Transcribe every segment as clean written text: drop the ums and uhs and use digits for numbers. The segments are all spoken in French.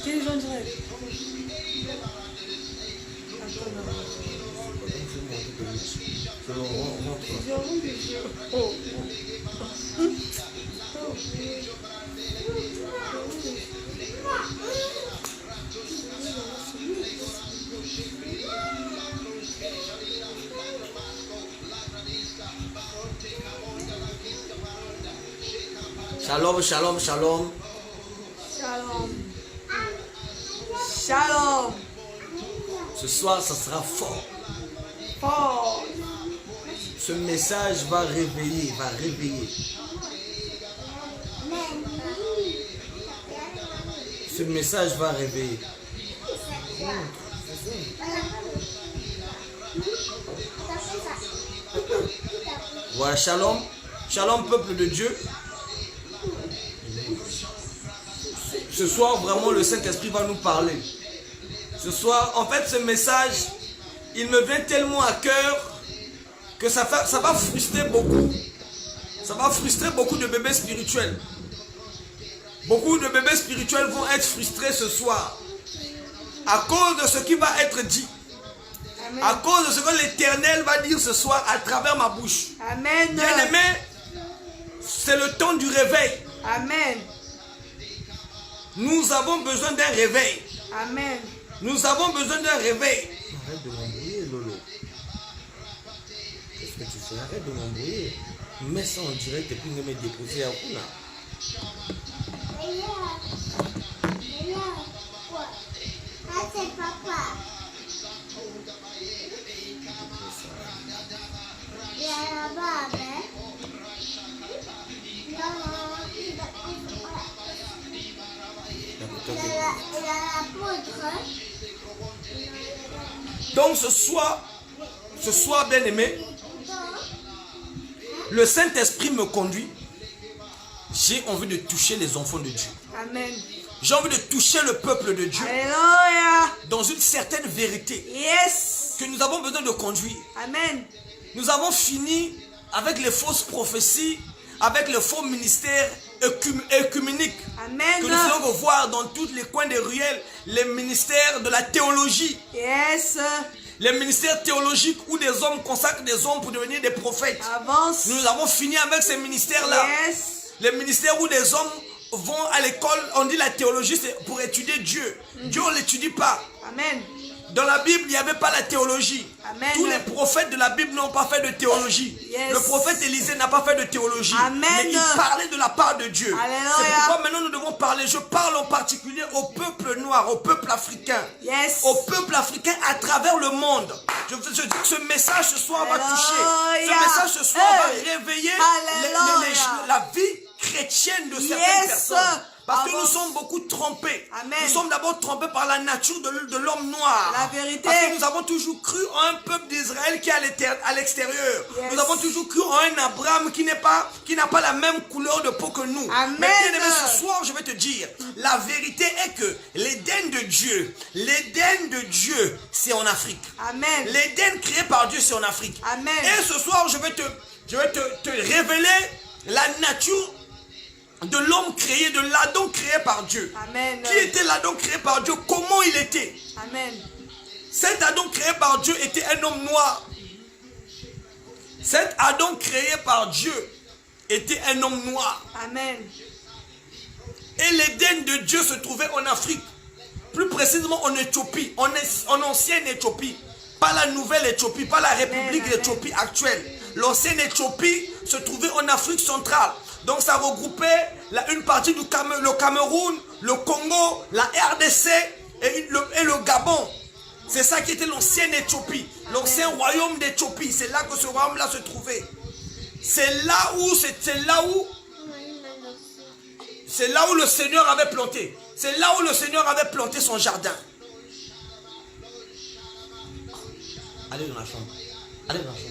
Quel gens direct? Shalom, shalom, shalom. Shalom. Shalom. Ce soir, ça sera fort. Fort. Ce message va réveiller, va réveiller. Ce message va réveiller. Voilà, shalom. Shalom, peuple de Dieu. Ce soir, vraiment, le Saint-Esprit va nous parler. Ce soir, en fait, ce message, il me vient tellement à cœur que ça va frustrer beaucoup. Ça va frustrer beaucoup de bébés spirituels. Beaucoup de bébés spirituels vont être frustrés ce soir à cause de ce qui va être dit. Amen. À cause de ce que l'Éternel va dire ce soir à travers ma bouche. Amen. Bien-aimé, c'est le temps du réveil. Amen. Nous avons besoin d'un réveil. Amen. Nous avons besoin d'un réveil. Arrête de m'embrouiller, Lolo. Qu'est-ce que tu fais? Arrête de m'embrouiller. Mets ça en direct et puis me déposer à Kuna. C'est papa. Il y a là-bas, hein? Il y a la poudre. Donc ce soir bien aimé, le Saint-Esprit me conduit. J'ai envie de toucher les enfants de Dieu. Amen. J'ai envie de toucher le peuple de Dieu Alléluia. dans une certaine vérité Yes. que nous avons besoin de conduire. Amen. Nous avons fini avec les fausses prophéties, avec le faux ministère œcuménique Amen. que nous allons voir dans tous les coins des ruelles, les ministères de la théologie. Yes. Les ministères théologiques où des hommes consacrent des hommes pour devenir des prophètes. Avance. Nous avons fini avec ces ministères-là. Yes. Les ministères où des hommes vont à l'école, on dit la théologie c'est pour étudier Dieu. Dieu on ne l'étudie pas. Amen. Dans la Bible, il n'y avait pas la théologie. Amen. Tous les prophètes de la Bible n'ont pas fait de théologie. Yes. Le prophète Élisée n'a pas fait de théologie. Amen. Mais il parlait de la part de Dieu. Alléluia. C'est pourquoi maintenant nous devons parler. Je parle en particulier au peuple noir, au peuple africain. Yes. Au peuple africain à travers le monde. Je dis que ce message ce soir va toucher. Alléluia. Ce message ce soir va réveiller Alléluia. la vie chrétienne de certaines Yes. personnes. Parce que Avance. nous sommes beaucoup trompés. Amen. Nous sommes d'abord trompés par la nature de l'homme noir. La vérité. Parce que nous avons toujours cru en un peuple d'Israël qui est à l'extérieur. Yes. Nous avons toujours cru en un Abraham qui n'a pas la même couleur de peau que nous. Amen. Mais bien aimé, ce soir, je vais te dire, la vérité est que l'Éden de Dieu, c'est en Afrique. Amen. L'Éden créé par Dieu, c'est en Afrique. Amen. Et ce soir, je vais te révéler la nature de l'homme créé, de l'Adam créé par Dieu. Amen. Qui était l'Adam créé par Dieu? Comment il était? Amen. Cet Adam créé par Dieu était un homme noir. Cet Adam créé par Dieu était un homme noir. Amen. Et l'Éden de Dieu se trouvait en Afrique. Plus précisément en Éthiopie, en ancienne Éthiopie. Pas la nouvelle Éthiopie, pas la République d'Éthiopie actuelle. L'ancienne Éthiopie se trouvait en Afrique centrale. Donc ça regroupait une partie du Cameroun, le Congo, la RDC et le Gabon. C'est ça qui était l'ancienne Éthiopie, l'ancien royaume d'Éthiopie. C'est là que ce royaume-là se trouvait. C'est là où le Seigneur avait planté. C'est là où le Seigneur avait planté son jardin. Allez dans la chambre. Allez dans la chambre.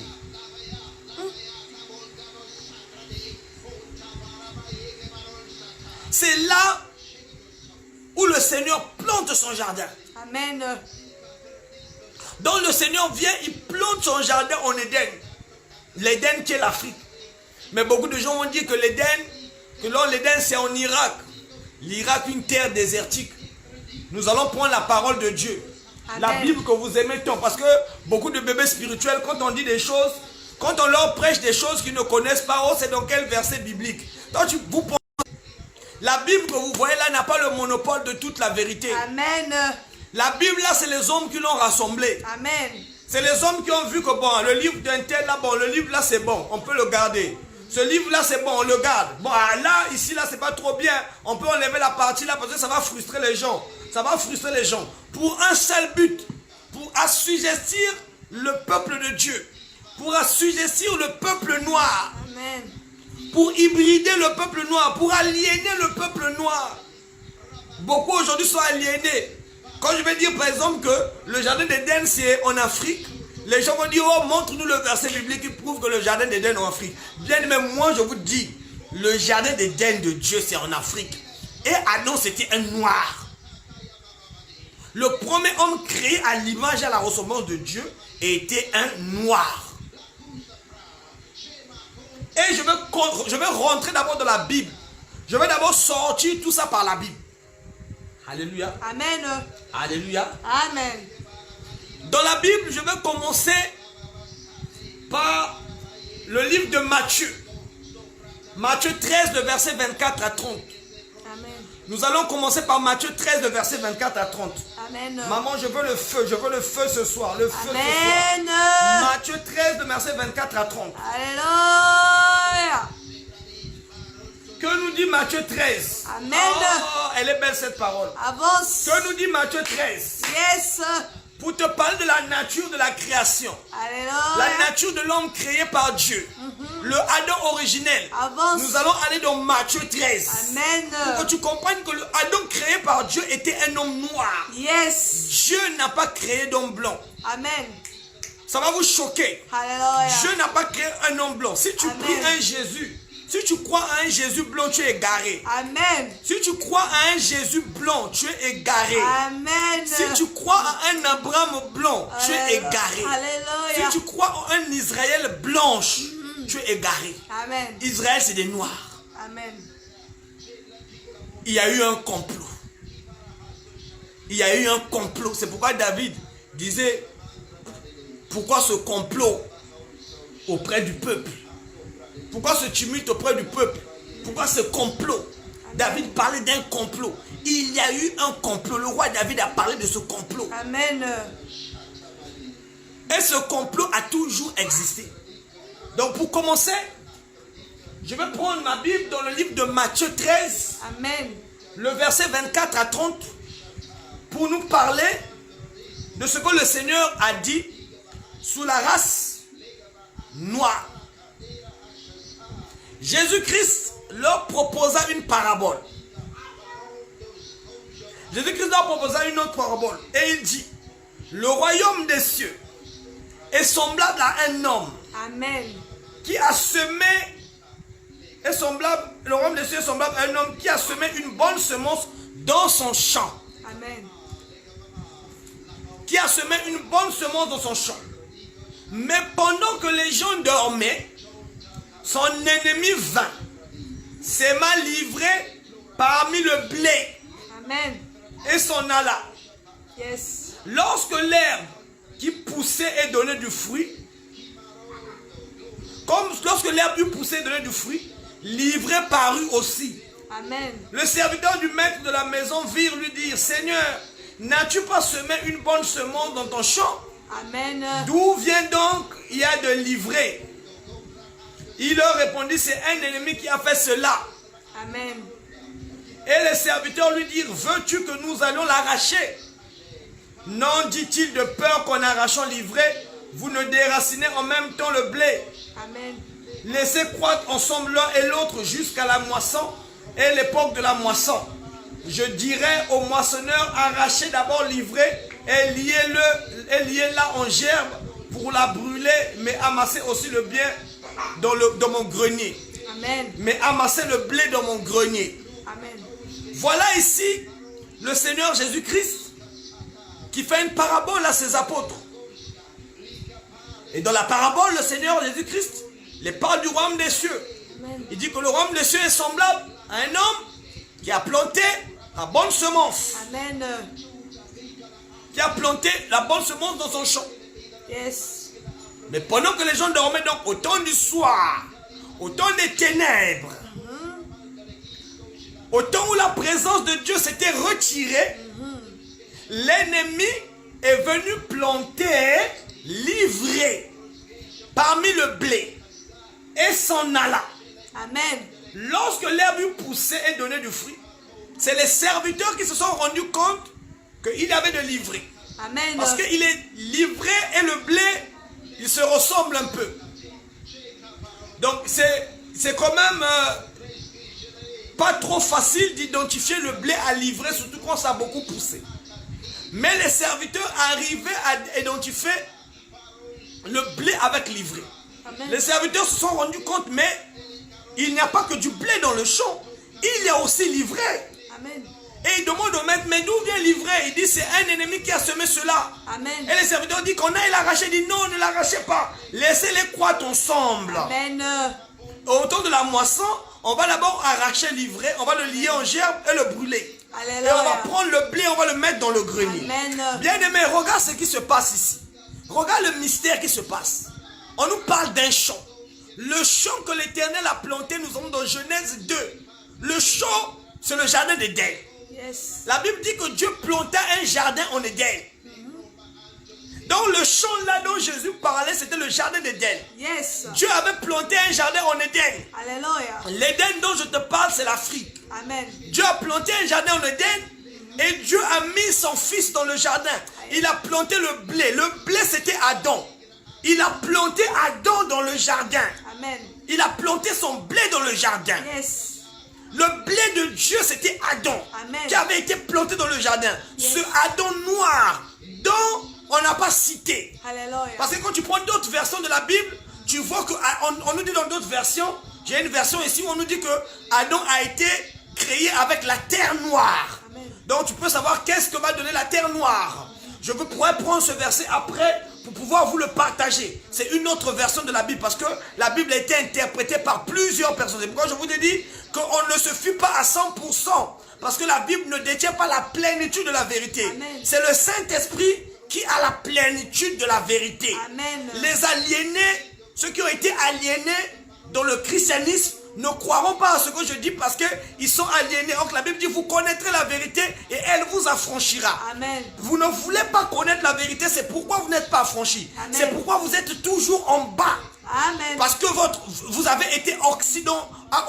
C'est là où le Seigneur plante son jardin. Amen. Donc le Seigneur vient, il plante son jardin en Éden. L'Éden qui est l'Afrique. Mais beaucoup de gens vont dire que l'Éden que l'Éden c'est en Irak. L'Irak, une terre désertique. Nous allons prendre la parole de Dieu. Amen. La Bible que vous aimez tant. Parce que beaucoup de bébés spirituels, quand on dit des choses, quand on leur prêche des choses qu'ils ne connaissent pas, oh, c'est dans quel verset biblique? Donc, vous pensez, la Bible que vous voyez là n'a pas le monopole de toute la vérité. Amen. La Bible là, c'est les hommes qui l'ont rassemblée. Amen. C'est les hommes qui ont vu que bon, le livre d'un tel là, bon, le livre là c'est bon, on peut le garder. Ce livre là c'est bon, on le garde. Bon, là, ici là c'est pas trop bien, on peut enlever la partie là parce que ça va frustrer les gens. Ça va frustrer les gens. Pour un seul but, pour assujettir le peuple de Dieu. Pour assujettir le peuple noir. Amen. Pour hybrider le peuple noir, pour aliéner le peuple noir. Beaucoup aujourd'hui sont aliénés. Quand je vais dire par exemple que le jardin d'Éden c'est en Afrique, les gens vont dire, oh, montre-nous le verset biblique qui prouve que le jardin d'Éden est en Afrique. Bien, même moi je vous dis, le jardin d'Éden de Dieu c'est en Afrique. Et Adam c'était un noir. Le premier homme créé à l'image et à la ressemblance de Dieu était un noir. Et je vais rentrer d'abord dans la Bible. Je vais d'abord sortir tout ça par la Bible. Alléluia. Amen. Alléluia. Amen. Dans la Bible, je vais commencer par le livre de Matthieu. Matthieu 13, le verset 24 à 30. Amen. Nous allons commencer par Matthieu 13, le verset 24 à 30. Amen. Maman, je veux le feu ce soir, le feu Amen. ce soir. Matthieu 13, le verset 24 à 30. Alléluia. Que nous dit Matthieu 13? Amen. Oh, elle est belle cette parole. Avance. Que nous dit Matthieu 13? Yes. Pour te parler de la nature de la création. Alléluia. La nature de l'homme créé par Dieu. Le Adam originel. Avance. Nous allons aller dans Matthieu 13. Amen. Pour que tu comprennes que le Adam créé par Dieu était un homme noir. Yes. Dieu n'a pas créé d'homme blanc. Amen. Ça va vous choquer. Alléluia. Dieu n'a pas créé un homme blanc. Si tu Amen. pries un Jésus, si tu crois à un Jésus blanc, tu es égaré. Amen. Si tu crois à un Jésus blanc, tu es égaré. Amen. Si tu crois à un Abraham blanc, tu es égaré. Alléluia. Si tu crois à un Israël blanche, tu es égaré. Amen. Israël, c'est des noirs. Amen. Il y a eu un complot. Il y a eu un complot. C'est pourquoi David disait, pourquoi ce complot auprès du peuple? Pourquoi ce tumulte auprès du peuple? Pourquoi ce complot? David parlait d'un complot. Il y a eu un complot. Le roi David a parlé de ce complot. Amen. Et ce complot a toujours existé. Donc pour commencer, je vais prendre ma Bible dans le livre de Matthieu 13, Amen. le verset 24 à 30, pour nous parler de ce que le Seigneur a dit sous la race noire. Jésus-Christ leur proposa une parabole. Jésus-Christ leur proposa une autre parabole. Et il dit, le royaume des cieux est semblable à un homme. Amen. Qui a semé, le royaume des cieux est semblable à un homme qui a semé une bonne semence dans son champ. Amen. Qui a semé une bonne semence dans son champ. Mais pendant que les gens dormaient, son ennemi vint, s'aima livré parmi le blé. Amen. Et s'en alla. Yes. Lorsque l'herbe qui poussait et donnait du fruit, comme lorsque l'herbe eut poussé et donné du fruit, livré parut aussi. Amen. Le serviteur du maître de la maison virent lui dire, Seigneur, n'as-tu pas semé une bonne semence dans ton champ? Amen. D'où vient donc il y a de livrer? Il leur répondit, c'est un ennemi qui a fait cela. Amen. Et les serviteurs lui dirent, veux-tu que nous allions l'arracher? Non, dit-il, de peur qu'en arrachant l'ivraie, vous ne déracinez en même temps le blé. Amen. Laissez croître ensemble l'un et l'autre jusqu'à la moisson et l'époque de la moisson. Je dirais au moissonneur, arrachez d'abord l'ivraie et liez-la en gerbe pour la brûler, mais amassez aussi le bien dans mon grenier. Amen. Mais amassez le blé dans mon grenier. Amen. Voilà ici le Seigneur Jésus-Christ qui fait une parabole à ses apôtres. Et dans la parabole, le Seigneur Jésus-Christ les parle du royaume des cieux. Amen. Il dit que le royaume des cieux est semblable à un homme qui a planté la bonne semence. Amen. Qui a planté la bonne semence dans son champ. Yes. Mais pendant que les gens dormaient, donc au temps du soir, au temps des ténèbres, au temps où la présence de Dieu s'était retirée, l'ennemi est venu planter, livrer parmi le blé et s'en alla. Amen. Lorsque l'herbe eut poussé et donné du fruit, c'est les serviteurs qui se sont rendus compte qu'il avait de livré. Amen. Parce qu'il est livré et le blé, il se ressemble un peu. Donc c'est quand même pas trop facile d'identifier le blé à livrer, surtout quand ça a beaucoup poussé. Mais les serviteurs arrivaient à identifier le blé avec livré. Amen. Les serviteurs se sont rendus compte, mais il n'y a pas que du blé dans le champ, il y a aussi livré. Amen. Et il demande au maître, mais d'où vient livré? Il dit, c'est un ennemi qui a semé cela. Amen. Et les serviteurs disent qu'on aille l'arracher. Il dit, non, ne l'arrachez pas. Laissez-les croître ensemble. Amen. Au temps de la moisson, on va d'abord arracher livré, on va le lier en gerbe et le brûler. Alléluia. Et on va prendre le blé, on va le mettre dans le grenier. Amen. Bien aimé, regarde ce qui se passe ici. Regarde le mystère qui se passe. On nous parle d'un champ. Le champ que l'Éternel a planté, nous sommes dans Genèse 2. Le champ, c'est le jardin d'Éden. Yes. La Bible dit que Dieu planta un jardin en Éden. Donc le champ là dont Jésus parlait, c'était le jardin d'Éden. Yes. Dieu avait planté un jardin en Éden. Alléluia. L'Éden dont je te parle, c'est l'Afrique. Amen. Dieu a planté un jardin en Éden et Dieu a mis son fils dans le jardin. Il a planté le blé. Le blé, c'était Adam. Il a planté Adam dans le jardin. Amen. Il a planté son blé dans le jardin. Yes. Le blé de Dieu, c'était Adam. Amen. Qui avait été planté dans le jardin. Yes. Ce Adam noir dont on n'a pas cité. Alléluia. Parce que quand tu prends d'autres versions de la Bible, tu vois qu'on nous dit dans d'autres versions, j'ai une version ici où on nous dit que Adam a été créé avec la terre noire. Amen. Donc tu peux savoir qu'est-ce que va donner la terre noire. Je pourrais prendre ce verset après pour pouvoir vous le partager. C'est une autre version de la Bible parce que la Bible a été interprétée par plusieurs personnes. C'est pourquoi je vous ai dit qu'on ne se fie pas à 100%. Parce que la Bible ne détient pas la plénitude de la vérité. C'est le Saint-Esprit qui a la plénitude de la vérité. Amen. Les aliénés, ceux qui ont été aliénés dans le christianisme, ne croiront pas à ce que je dis parce qu'ils sont aliénés. Donc la Bible dit, vous connaîtrez la vérité et elle vous affranchira. Amen. Vous ne voulez pas connaître la vérité, c'est pourquoi vous n'êtes pas affranchis. C'est pourquoi vous êtes toujours en bas. Amen. Parce que vous avez été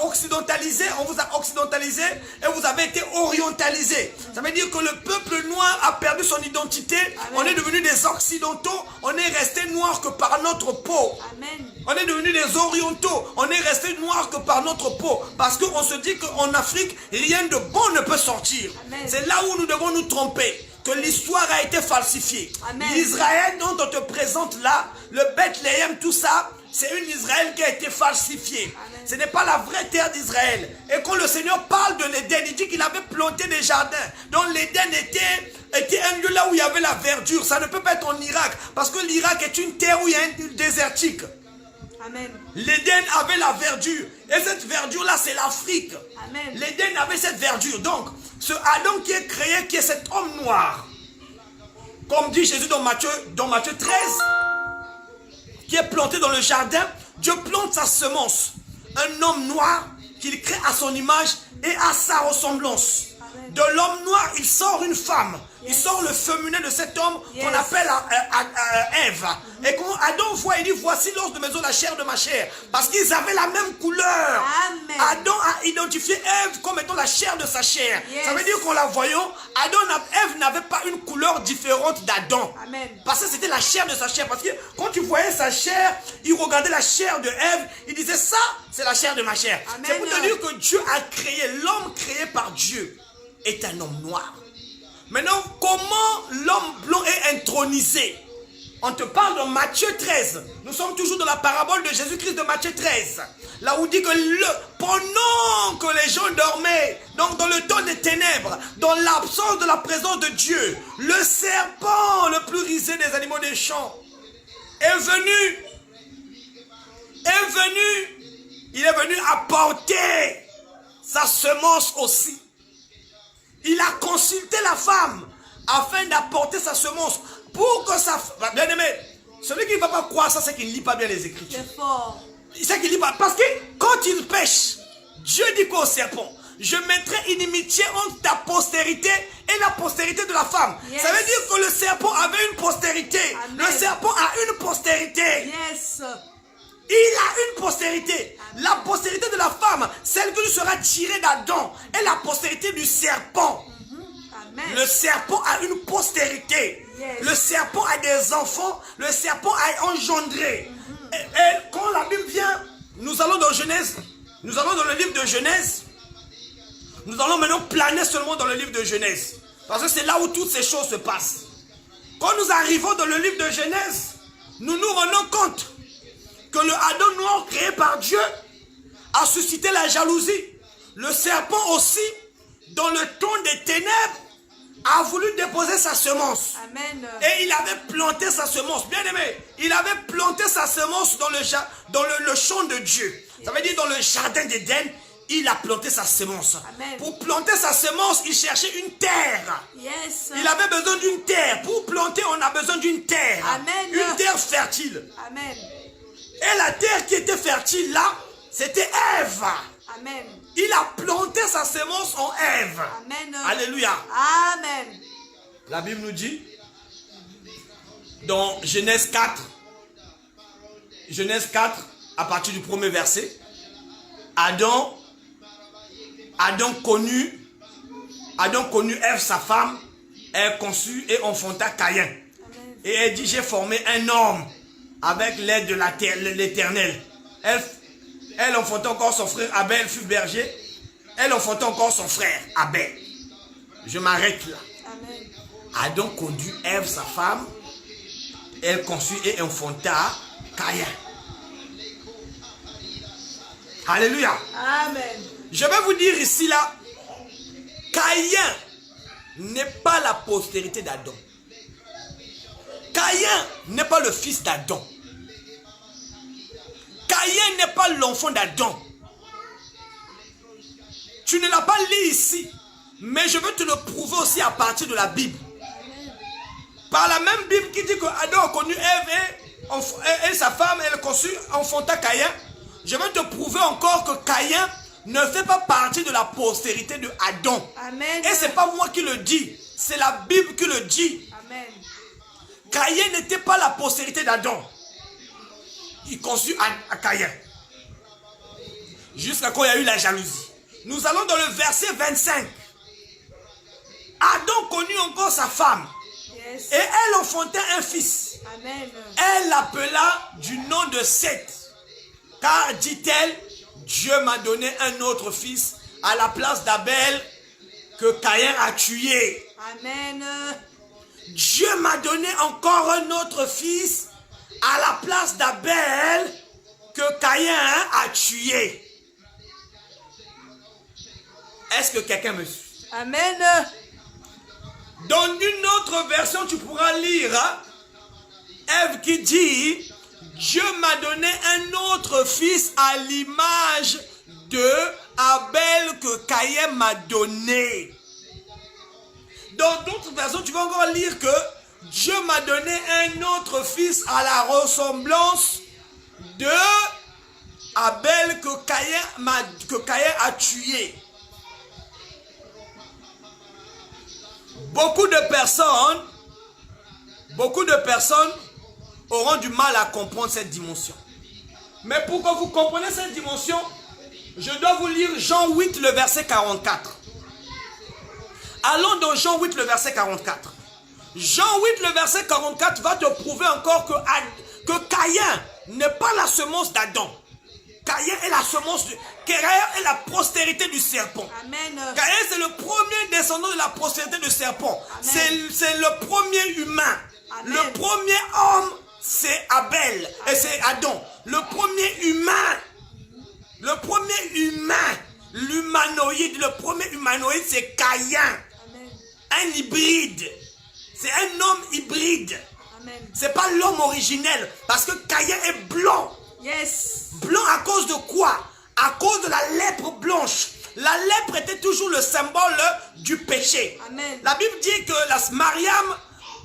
occidentalisé, on vous a occidentalisé et vous avez été orientalisé. Ça veut dire que le peuple noir a perdu son identité. Amen. On est devenus des occidentaux, on est resté noir que par notre peau. Amen. On est devenus des orientaux, on est resté noir que par notre peau. Parce qu'on se dit qu'en Afrique, rien de bon ne peut sortir. C'est là où nous devons nous tromper. Que l'histoire a été falsifiée. L'Israël dont on te présente là, le Bethléem, tout ça, c'est une Israël qui a été falsifiée. Amen. Ce n'est pas la vraie terre d'Israël. Et quand le Seigneur parle de l'Éden, il dit qu'il avait planté des jardins. Donc l'Éden était un lieu là où il y avait la verdure. Ça ne peut pas être en Irak. Parce que l'Irak est une terre où il y a une désertique. L'Éden avait la verdure. Et cette verdure-là, c'est l'Afrique. L'Éden avait cette verdure. Donc, ce Adam qui est créé, qui est cet homme noir, comme dit Jésus dans Matthieu 13, qui est planté dans le jardin, Dieu plante sa semence. Un homme noir qu'il crée à son image et à sa ressemblance. De l'homme noir, il sort une femme. Il sort le féminin de cet homme qu'on appelle Ève. Et quand Adam voit, il dit, voici l'os de mes os, la chair de ma chair. Parce qu'ils avaient la même couleur. Amen. Adam a identifié Ève comme étant la chair de sa chair. Ça veut dire qu'en la voyant, Ève n'avait pas une couleur différente d'Adam. Parce que c'était la chair de sa chair. Parce que quand tu voyais sa chair, il regardait la chair de Ève, il disait, ça, c'est la chair de ma chair. C'est pour te dire que Dieu a créé, l'homme créé par Dieu est un homme noir. Maintenant, comment l'homme blanc est intronisé? On te parle de Matthieu 13. Nous sommes toujours dans la parabole de Jésus-Christ de Matthieu 13. Là où il dit que pendant que les gens dormaient, donc dans le temps des ténèbres, dans l'absence de la présence de Dieu, le serpent le plus risé des animaux des champs est venu il est venu apporter sa semence aussi. Il a consulté la femme afin d'apporter sa semence pour que sa femme... Bien aimé, celui qui ne va pas croire ça, c'est qu'il ne lit pas bien les Écritures. C'est fort. C'est qu'il lit pas. Parce que quand il pêche, Dieu dit quoi au serpent? Je mettrai inimitié entre ta postérité et la postérité de la femme. Yes. Ça veut dire que le serpent avait une postérité. Amen. Le serpent a une postérité. Yes. Il a une postérité. La postérité de la femme, celle qui sera tirée d'Adam, est la postérité du serpent. Amen. Le serpent a une postérité. Yes. Le serpent a des enfants. Le serpent a engendré. Et quand la Bible vient, nous allons dans Genèse. Nous allons dans le livre de Genèse. Nous allons maintenant planer seulement dans le livre de Genèse. Parce que c'est là où toutes ces choses se passent. Quand nous arrivons dans le livre de Genèse, nous nous rendons compte que le Adam noir créé par Dieu a suscité la jalousie. Le serpent aussi, dans le temps des ténèbres, a voulu déposer sa semence. Amen. Et il avait planté sa semence. Bien aimé, il avait planté sa semence dans le champ de Dieu. Ça veut dire dans le jardin d'Éden, il a planté sa semence. Amen. Pour planter sa semence, il cherchait une terre. Yes. Il avait besoin d'une terre. Pour planter, on a besoin d'une terre. Amen. Une terre fertile. Amen. Et la terre qui était fertile là, c'était Ève. Amen. Il a planté sa semence en Ève. Amen. Alléluia. Amen. La Bible nous dit, dans Genèse 4, à partir du premier verset, Adam connut Ève, sa femme, elle conçut et enfanta Caïn. Amen. Et elle dit, j'ai formé un homme avec l'aide de l'Éternel. Elle enfanta encore son frère Abel, fut berger. Elle enfanta encore son frère Abel. Je m'arrête là. Amen. Adam conduit Ève, sa femme. Elle conçut et enfanta Caïn. Alléluia. Amen. Je vais vous dire ici là, Caïn n'est pas la postérité d'Adam. Caïn n'est pas le fils d'Adam. Caïn n'est pas l'enfant d'Adam. Tu ne l'as pas lu ici, mais je veux te le prouver aussi à partir de la Bible. Par la même Bible qui dit que Adam a connu Ève et sa femme, elle conçut, enfanta Caïn. Je veux te prouver encore que Caïn ne fait pas partie de la postérité de Adam. Amen. Et ce n'est pas moi qui le dis, c'est la Bible qui le dit. Amen. Caïn n'était pas la postérité d'Adam. Il conçut à Caïn. Jusqu'à quand il y a eu la jalousie. Nous allons dans le verset 25. Adam connut encore sa femme. Yes. Et elle enfanta un fils. Amen. Elle l'appela du nom de Seth. Car, dit-elle, Dieu m'a donné un autre fils à la place d'Abel que Caïn a tué. Amen. Dieu m'a donné encore un autre fils à la place d'Abel que Caïn a tué. Est-ce que quelqu'un me suit? Amen. Dans une autre version, tu pourras lire Ève qui dit, Dieu m'a donné un autre fils à l'image de Abel que Caïn m'a donné. Dans d'autres versions, tu vas encore lire que Dieu m'a donné un autre fils à la ressemblance de Abel que Caïn a tué. Beaucoup de personnes auront du mal à comprendre cette dimension. Mais pour que vous compreniez cette dimension, je dois vous lire Jean 8, le verset 44. Allons dans Jean 8, le verset 44. Jean 8, le verset 44 va te prouver encore que Caïn n'est pas la semence d'Adam. Caïn est la semence de... Caïn est la postérité du serpent. Amen. Caïn, c'est le premier descendant de la postérité du serpent. C'est le premier humain. Amen. Le premier homme, c'est Abel. Et c'est Adam. Le premier humain, l'humanoïde, le premier humanoïde, c'est Caïn. Amen. Un hybride. C'est un homme hybride. Amen. C'est pas l'homme originel. Parce que Caïn est blanc. Yes. Blanc à cause de quoi? à cause de la lèpre blanche. La lèpre était toujours le symbole du péché. Amen. La Bible dit que Mariam,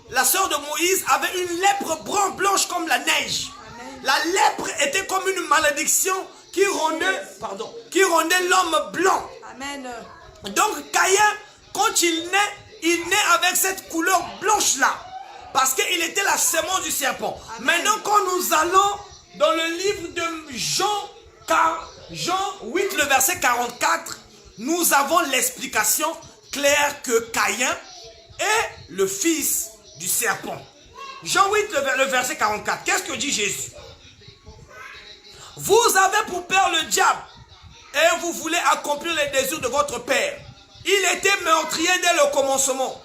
la sœur de Moïse, avait une lèpre blanche comme la neige. Amen. La lèpre était comme une malédiction qui rendait l'homme blanc. Amen. Donc Caïn, quand il naît avec cette couleur blanche-là. Parce qu'il était la sémence du serpent. Amen. Maintenant, quand nous allons dans le livre de Jean 8, le verset 44, nous avons l'explication claire que Caïn est le fils du serpent. Jean 8, le verset 44, qu'est-ce que dit Jésus? Vous avez pour père le diable et vous voulez accomplir les désirs de votre père. Il était meurtrier dès le commencement.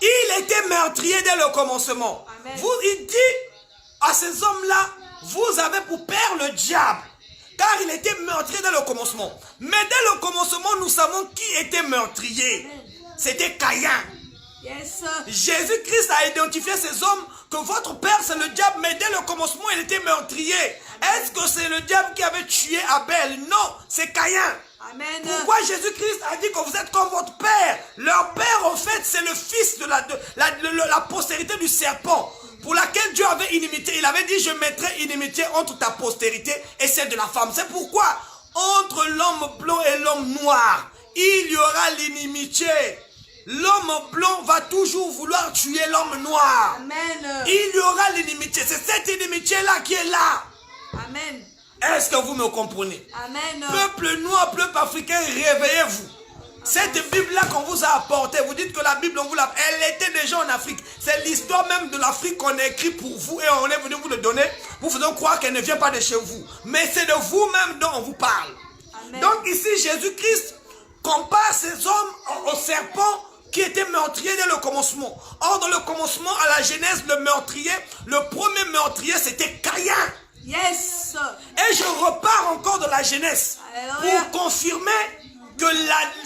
Il était meurtrier dès le commencement. Amen. Il dit à ces hommes-là, vous avez pour père le diable. Car il était meurtrier dès le commencement. Mais dès le commencement, nous savons qui était meurtrier. C'était Caïn. Yes. Jésus-Christ a identifié ces hommes que votre père c'est le diable, mais dès le commencement il était meurtrier. Est-ce que c'est le diable qui avait tué Abel? Non, c'est Caïn. Amen. Pourquoi Jésus-Christ a dit que vous êtes comme votre père? Leur père en fait c'est le fils de la postérité du serpent, pour laquelle Dieu avait inimité. Il avait dit je mettrai inimité entre ta postérité et celle de la femme. C'est pourquoi entre l'homme blanc et l'homme noir il y aura l'inimité. L'homme blanc va toujours vouloir tuer l'homme noir. Amen. Il y aura l'inimité. C'est cette inimité-là qui est là. Amen. Est-ce que vous me comprenez? Amen. Peuple noir, peuple africain, réveillez-vous. Cette Bible-là qu'on vous a apportée, vous dites que la Bible, elle était déjà en Afrique. C'est l'histoire même de l'Afrique qu'on a écrit pour vous et on est venu vous le donner. Vous faisons croire qu'elle ne vient pas de chez vous. Mais c'est de vous-même dont on vous parle. Amen. Donc ici, Jésus-Christ compare ces hommes au serpent qui était meurtrier dès le commencement. Or, dans le commencement, à la Genèse, le premier meurtrier, c'était Caïn. Yes. Et je repars encore dans la Genèse Alléluia. pour confirmer que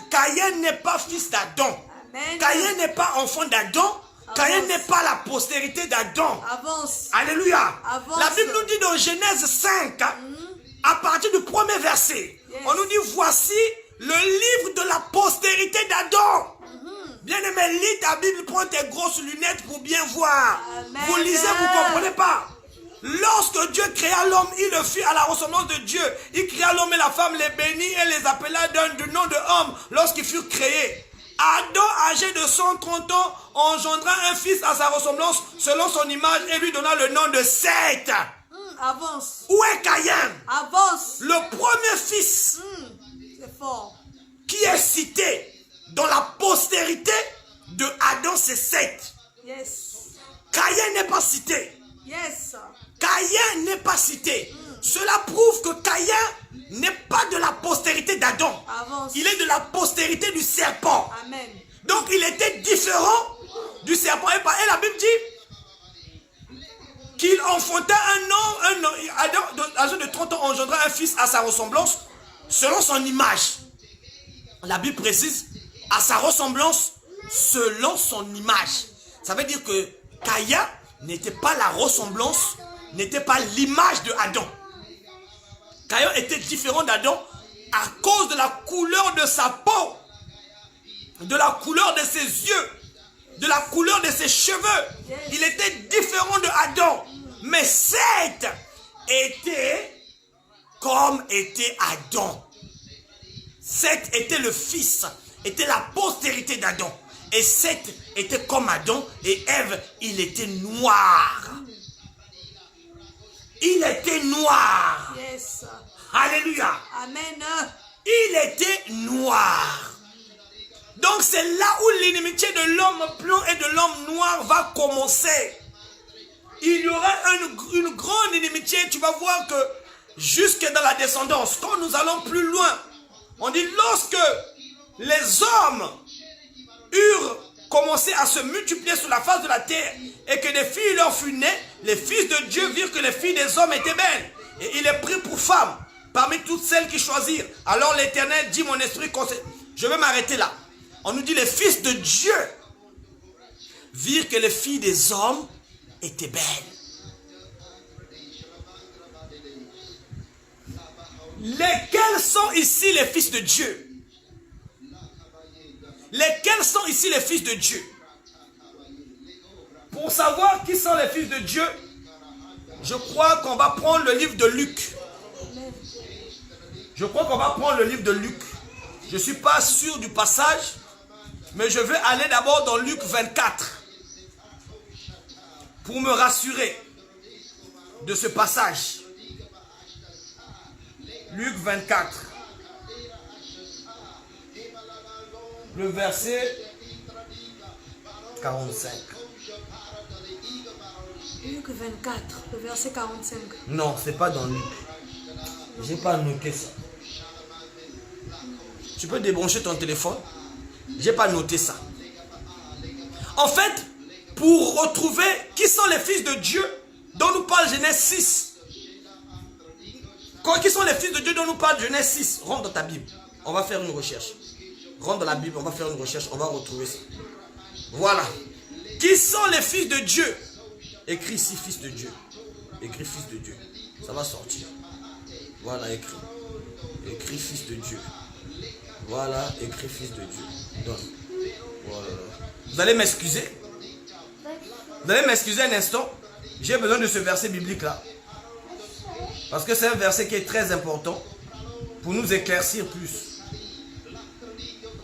Caïn n'est pas fils d'Adam. Amen. Caïn n'est pas enfant d'Adam. Caïn n'est pas la postérité d'Adam. Avance. Alléluia. Avance. La Bible nous dit dans Genèse 5, à partir du premier verset, Yes. on nous dit voici le livre de la postérité d'Adam. Bien-aimé, lis ta Bible, prends tes grosses lunettes pour bien voir. Amen. Vous lisez, vous ne comprenez pas. Lorsque Dieu créa l'homme, il le fit à la ressemblance de Dieu. Il créa l'homme et la femme, les bénit et les appela du nom de homme lorsqu'ils furent créés. Adam, âgé de 130 ans, engendra un fils à sa ressemblance selon son image et lui donna le nom de Seth. Avance. Où est Caïn? Avance. Le premier fils C'est fort. qui est cité dans la postérité de Adam, c'est Seth. Yes. Caïn n'est pas cité. Yes. Caïn n'est pas cité. Cela prouve que Caïn n'est pas de la postérité d'Adam. Avance. Il est de la postérité du serpent. Amen. Donc il était différent du serpent. Et la Bible dit qu'il enfanta un homme, Adam, âgé de 30 ans, engendra un fils à sa ressemblance, selon son image. La Bible précise, à sa ressemblance, selon son image. Ça veut dire que Caïn n'était pas la ressemblance, n'était pas l'image de Adam. Caïn était différent d'Adam à cause de la couleur de sa peau, de la couleur de ses yeux, de la couleur de ses cheveux. Il était différent de Adam. Mais Seth était comme était Adam. Seth était le fils, était la postérité d'Adam. Et Seth était comme Adam et Ève, il était noir. Il était noir. Yes. Alléluia. Amen. Il était noir. Donc c'est là où l'inimitié de l'homme blanc et de l'homme noir va commencer. Il y aura une grande inimitié. Tu vas voir que jusque dans la descendance, quand nous allons plus loin, on dit lorsque les hommes eurent commencé à se multiplier sur la face de la terre et que des filles leur furent nées, les fils de Dieu virent que les filles des hommes étaient belles. Et il les prit pour femmes parmi toutes celles qui choisirent. Alors l'Éternel dit mon esprit, je vais m'arrêter là. On nous dit les fils de Dieu virent que les filles des hommes étaient belles. Lesquels sont ici les fils de Dieu? Lesquels sont ici les fils de Dieu? Pour savoir qui sont les fils de Dieu, je crois qu'on va prendre le livre de Luc. Je crois qu'on va prendre le livre de Luc. Je ne suis pas sûr du passage, mais je vais aller d'abord dans Luc 24 pour me rassurer de ce passage. Luc 24, le verset 45. Luc 24, le verset 45. Non, c'est pas dans Luc. J'ai pas noté ça. Tu peux débrancher ton téléphone? J'ai pas noté ça. En fait, pour retrouver qui sont les fils de Dieu dont nous parle Genèse 6. Qui sont les fils de Dieu dont nous parle Genèse 6? Rentre dans ta Bible. On va faire une recherche. Rentre dans la Bible, on va faire une recherche. On va retrouver ça. Voilà. Qui sont les fils de Dieu? Écris ici fils de Dieu. Écris fils de Dieu. Ça va sortir. Voilà, écris. Écris fils de Dieu. Voilà, écris fils de Dieu. Donc, voilà. Vous allez m'excuser. Vous allez m'excuser un instant. J'ai besoin de ce verset biblique là. Parce que c'est un verset qui est très important pour nous éclaircir plus.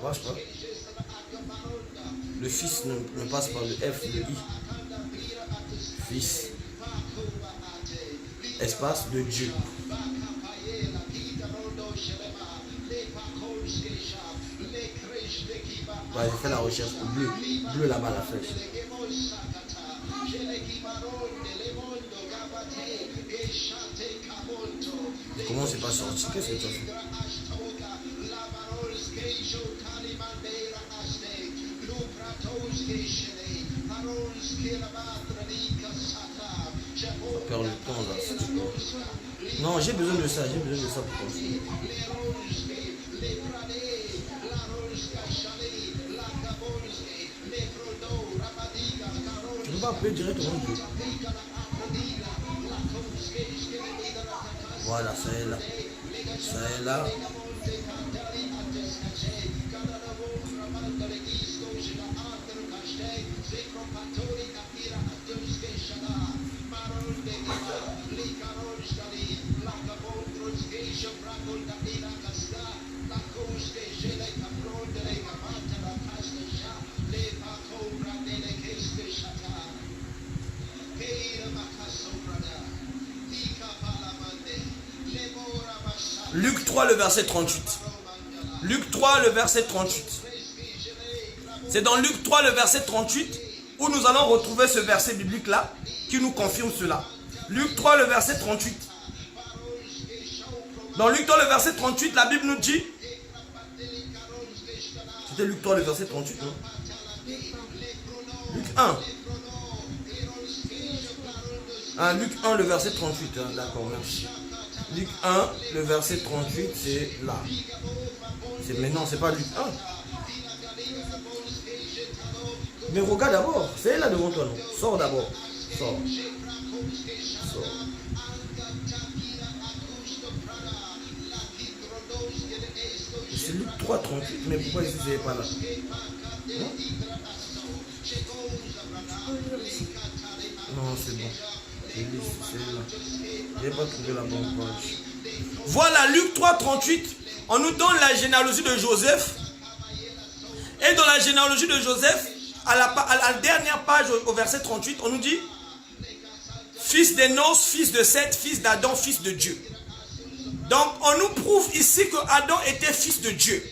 Marche pas. Le fils ne passe par le F, le I. Fils. Espace de Dieu. Ouais, j'ai fait la recherche au bleu. Bleu là-bas, la flèche. Comment c'est pas sorti? Qu'est-ce que tu as fait? On perd le temps là. Non, j'ai besoin de ça. J'ai besoin de ça pour continuer. Tu ne peux pas appeler directement Dieu. Voilà, ça est là. Ça est là. Luc 3, le verset 38. Luc 3, le verset 38. C'est dans Luc 3, le verset 38, où nous allons retrouver ce verset biblique-là, qui nous confirme cela. Luc 3, le verset 38. Dans Luc 3, le verset 38, la Bible nous dit... C'était Luc 3, le verset 38, non? Luc 1. Ah, Luc 1, le verset 38. Hein, d'accord, merci. Luc 1, le verset 38, c'est là. Mais non, c'est pas Luc 1. Mais regarde d'abord, c'est là devant toi, non? Sors d'abord. Sors. Sors. C'est Luc 3, 38, mais pourquoi ici c'est pas là? Non, c'est bon. Je n'ai pas trouvé la bonne page. Voilà, Luc 3, 38. On nous donne la généalogie de Joseph. Et dans la généalogie de Joseph, à la dernière page, au verset 38, on nous dit fils d'Enos, fils de Seth, fils d'Adam, fils de Dieu. Donc, on nous prouve ici que Adam était fils de Dieu.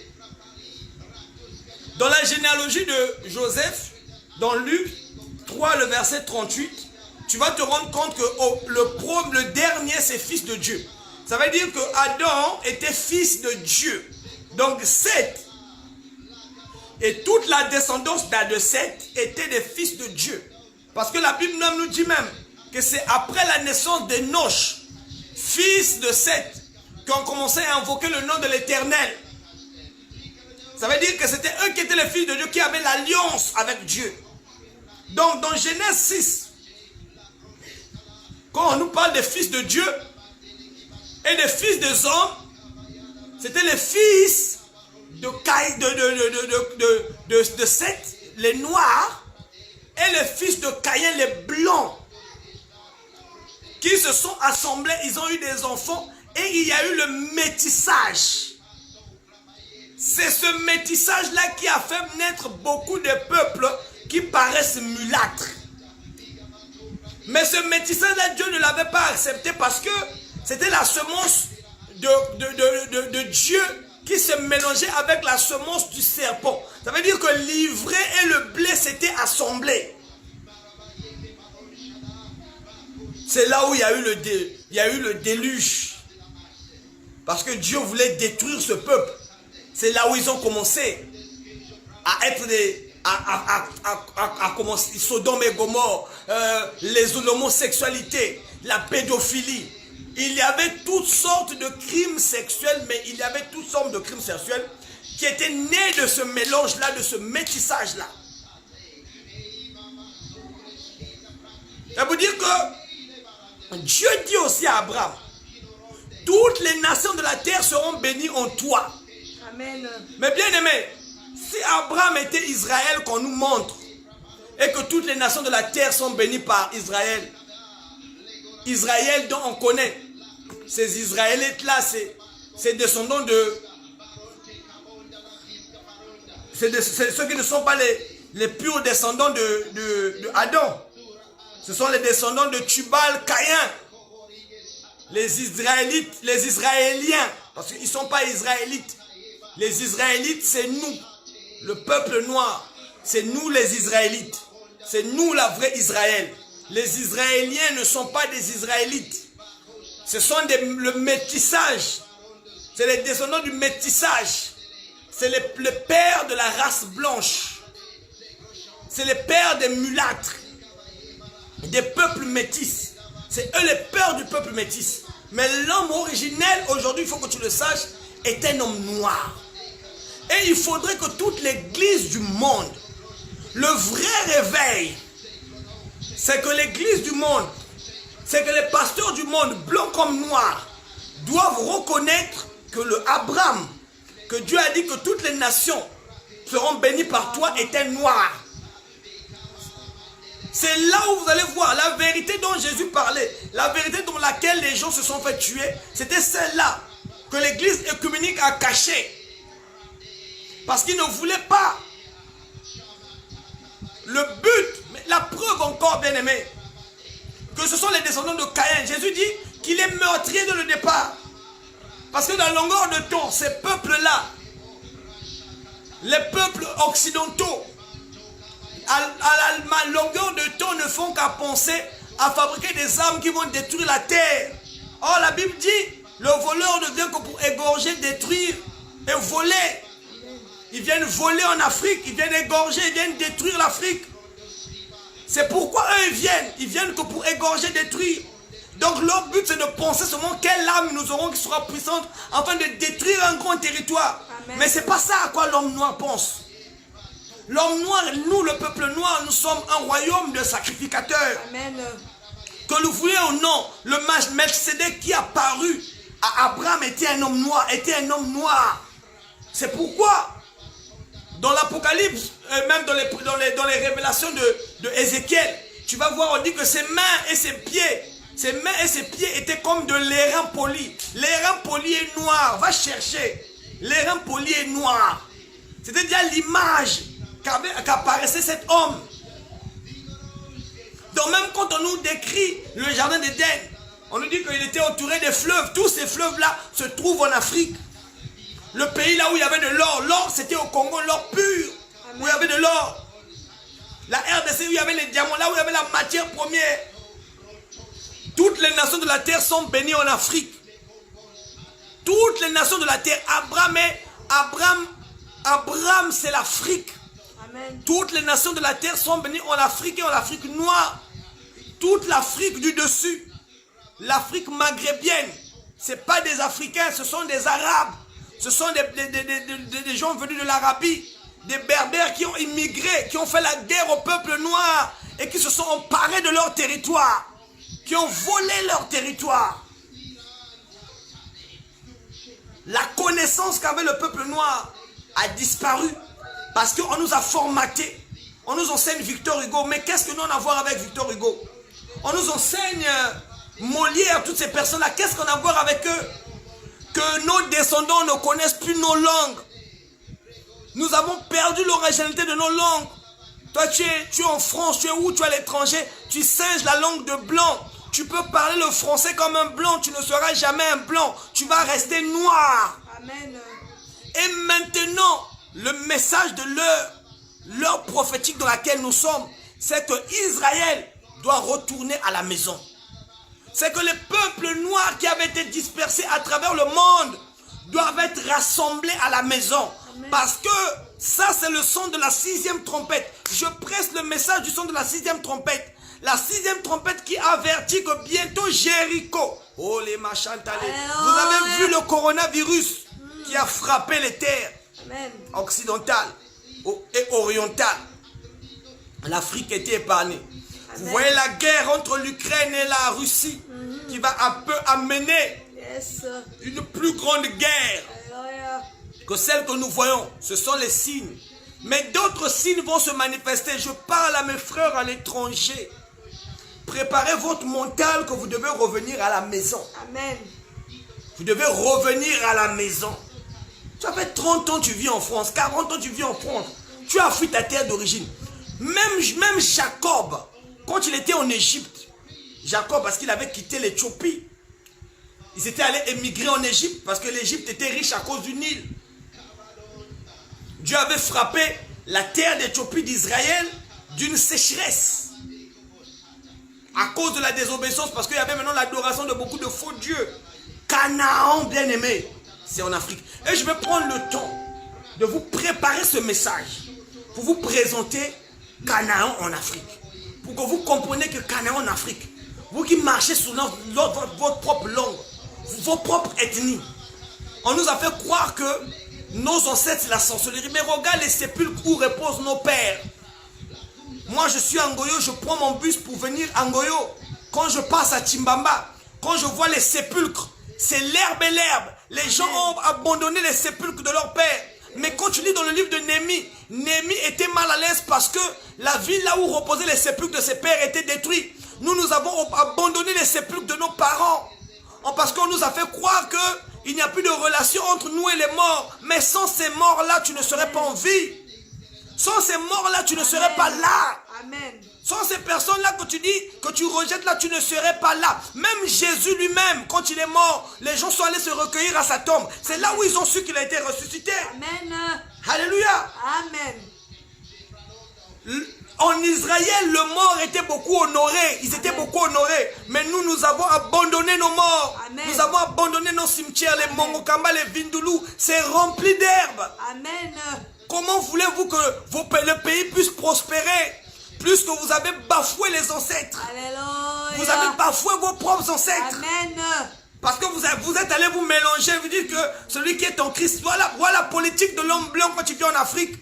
Dans la généalogie de Joseph, dans Luc 3, le verset 38, tu vas te rendre compte que le dernier, c'est fils de Dieu. Ça veut dire que Adam était fils de Dieu. Donc, Seth et toute la descendance de Seth étaient des fils de Dieu. Parce que la Bible nous dit même que c'est après la naissance d'Enoch, fils de Seth, qu'on commençait à invoquer le nom de l'Éternel. Ça veut dire que c'était eux qui étaient les fils de Dieu, qui avaient l'alliance avec Dieu. Donc, dans Genèse 6, quand on nous parle des fils de Dieu et des fils des hommes, C'était les fils de Seth, les noirs, et les fils de Caïn, les blancs, qui se sont assemblés, ils ont eu des enfants, et il y a eu le métissage. C'est ce métissage-là qui a fait naître beaucoup de peuples qui paraissent mulâtres. Mais ce métissage-là, Dieu ne l'avait pas accepté parce que c'était la semence de Dieu qui se mélangeait avec la semence du serpent. Ça veut dire que l'ivraie et le blé s'étaient assemblés. C'est là où il y a eu le déluge. Parce que Dieu voulait détruire ce peuple. C'est là où ils ont commencé à être à commencer, Sodome et Gomorrhe, l'homosexualité, la pédophilie. Il y avait toutes sortes de crimes sexuels, mais il y avait toutes sortes de crimes sexuels qui étaient nés de ce mélange-là, de ce métissage-là. Ça veut dire que Dieu dit aussi à Abraham, toutes les nations de la terre seront bénies en toi. Amen. Mais bien aimé, si Abraham était Israël qu'on nous montre, et que toutes les nations de la terre sont bénies par Israël, Israël dont on connaît, ces Israélites-là, c'est descendants de... C'est ceux qui ne sont pas les purs descendants de Adam. Ce sont les descendants de Tubal, Caïn. Les Israélites, les Israéliens, parce qu'ils ne sont pas Israélites. Les Israélites, c'est nous, le peuple noir. C'est nous les Israélites. C'est nous la vraie Israël. Les Israéliens ne sont pas des Israélites. Ce sont le métissage. C'est les descendants du métissage. C'est le père de la race blanche. C'est les pères des mulâtres. Des peuples métis. C'est eux les pères du peuple métis. Mais l'homme originel, aujourd'hui, il faut que tu le saches, est un homme noir. Et il faudrait que toute l'église du monde, le vrai réveil, c'est que l'église du monde, c'est que les pasteurs du monde, blancs comme noirs, doivent reconnaître que le Abraham, que Dieu a dit que toutes les nations seront bénies par toi, est un noir. C'est là où vous allez voir la vérité dont Jésus parlait, la vérité dans laquelle les gens se sont fait tuer, c'était celle-là que l'église œcuménique a cachée. Parce qu'ils ne voulaient pas. Le but, mais la preuve encore, bien aimé, que ce sont les descendants de Caïn. Jésus dit qu'il est meurtrier dès le départ. Parce que dans la longueur de temps, ces peuples-là, les peuples occidentaux, à la longueur de temps, ne font qu'à penser à fabriquer des armes qui vont détruire la terre. Or, la Bible dit, le voleur ne vient que pour égorger, détruire et voler. Ils viennent voler en Afrique, ils viennent égorger, ils viennent détruire l'Afrique. C'est pourquoi eux ils viennent que pour égorger, détruire. Donc leur but c'est de penser seulement quelle âme nous aurons qui sera puissante afin de détruire un grand territoire. Amen. Mais c'est pas ça à quoi l'homme noir pense. L'homme noir, nous le peuple noir, nous sommes un royaume de sacrificateurs. Amen. Que nous voulions ou non, le Melchisédek qui a paru à Abraham était un homme noir, C'est pourquoi dans l'Apocalypse, même dans les révélations de Ézéchiel, tu vas voir, on dit que ses mains et ses pieds étaient comme de l'airain poli. L'airain poli est noir, va chercher. L'airain poli est noir. C'était déjà l'image qu'apparaissait cet homme. Donc même quand on nous décrit le jardin d'Éden, on nous dit qu'il était entouré des fleuves. Tous ces fleuves-là se trouvent en Afrique. Le pays là où il y avait de l'or. L'or c'était au Congo, l'or pur. Amen. Où il y avait de l'or. La RDC où il y avait les diamants, là où il y avait la matière première. Toutes les nations de la terre sont bénies en Afrique. Toutes les nations de la terre. Abraham c'est l'Afrique. Toutes les nations de la terre sont bénies en Afrique et en Afrique noire. Toute l'Afrique du dessus. L'Afrique maghrébienne. Ce n'est pas des Africains, ce sont des Arabes. Ce sont des gens venus de l'Arabie. Des Berbères qui ont immigré, qui ont fait la guerre au peuple noir et qui se sont emparés de leur territoire. Qui ont volé leur territoire. La connaissance qu'avait le peuple noir a disparu parce qu'on nous a formatés. On nous enseigne Victor Hugo. Mais qu'est-ce que nous avons à voir avec Victor Hugo? On nous enseigne Molière, toutes ces personnes-là. Qu'est-ce qu'on a à voir avec eux? Que nos descendants ne connaissent plus nos langues. Nous avons perdu l'originalité de nos langues. Toi, tu es en France, tu es où? Tu es à l'étranger. Tu singes la langue de blanc. Tu peux parler le français comme un blanc. Tu ne seras jamais un blanc. Tu vas rester noir. Amen. Et maintenant, le message de l'heure prophétique dans laquelle nous sommes, c'est que Israël doit retourner à la maison. C'est que les peuples noirs qui avaient été dispersés à travers le monde doivent être rassemblés à la maison. Amen. Parce que ça, c'est le son de la 6e trompette. Je presse le message du son de la 6e trompette. La 6e trompette qui avertit que bientôt Jéricho. Oh les machins talés. Vous avez vu le coronavirus qui a frappé les terres occidentales et orientales. L'Afrique était épargnée. Vous voyez la guerre entre l'Ukraine et la Russie qui va un peu amener une plus grande guerre que celle que nous voyons. Ce sont les signes. Mais d'autres signes vont se manifester. Je parle à mes frères à l'étranger. Préparez votre mental que vous devez revenir à la maison. Amen. Vous devez revenir à la maison. Ça fait 30 ans que tu vis en France, 40 ans que tu vis en France. Tu as fui ta terre d'origine. Même Jacob, quand il était en Égypte, Jacob, parce qu'il avait quitté l'Éthiopie, ils étaient allés émigrer en Égypte parce que l'Égypte était riche à cause du Nil. Dieu avait frappé la terre d'Éthiopie d'Israël d'une sécheresse. À cause de la désobéissance, parce qu'il y avait maintenant l'adoration de beaucoup de faux dieux. Canaan, bien aimé, c'est en Afrique. Et je vais prendre le temps de vous préparer ce message pour vous présenter Canaan en Afrique. Pour que vous compreniez que Canaan en Afrique, vous qui marchez sous votre propre langue, vos propres ethnies, on nous a fait croire que nos ancêtres, c'est la sorcellerie. Mais regarde les sépulcres où reposent nos pères. Moi, je suis à Ngoyo, je prends mon bus pour venir à Ngoyo. Quand je passe à Timbamba, quand je vois les sépulcres, c'est l'herbe et l'herbe. Les gens ont abandonné les sépulcres de leur père. Mais quand tu lis dans le livre de Néhémie, Néhémie était mal à l'aise parce que la ville là où reposaient les sépulcres de ses pères était détruite. Nous avons abandonné les sépulcres de nos parents. Parce qu'on nous a fait croire qu'il n'y a plus de relation entre nous et les morts. Mais sans ces morts-là, tu ne serais pas en vie. Sans ces morts-là, tu ne serais pas là. Amen. Sans ces personnes-là que tu dis, que tu rejettes là, tu ne serais pas là. Même Jésus lui-même, quand il est mort, les gens sont allés se recueillir à sa tombe. C'est là où ils ont su qu'il a été ressuscité. Amen. Alléluia. Amen. En Israël, le mort était beaucoup honoré. Ils étaient beaucoup honorés. Mais nous avons abandonné nos morts. Amen. Nous avons abandonné nos cimetières. Les Mongokamba, les Vindulu, c'est rempli d'herbes. Amen. Comment voulez-vous que le pays puisse prospérer plus que vous avez bafoué les ancêtres? Alléluia. Vous avez bafoué vos propres ancêtres. Amen. Parce que vous êtes allé vous mélanger. Vous dites que celui qui est en Christ, voilà la politique de l'homme blanc quand il vient en Afrique.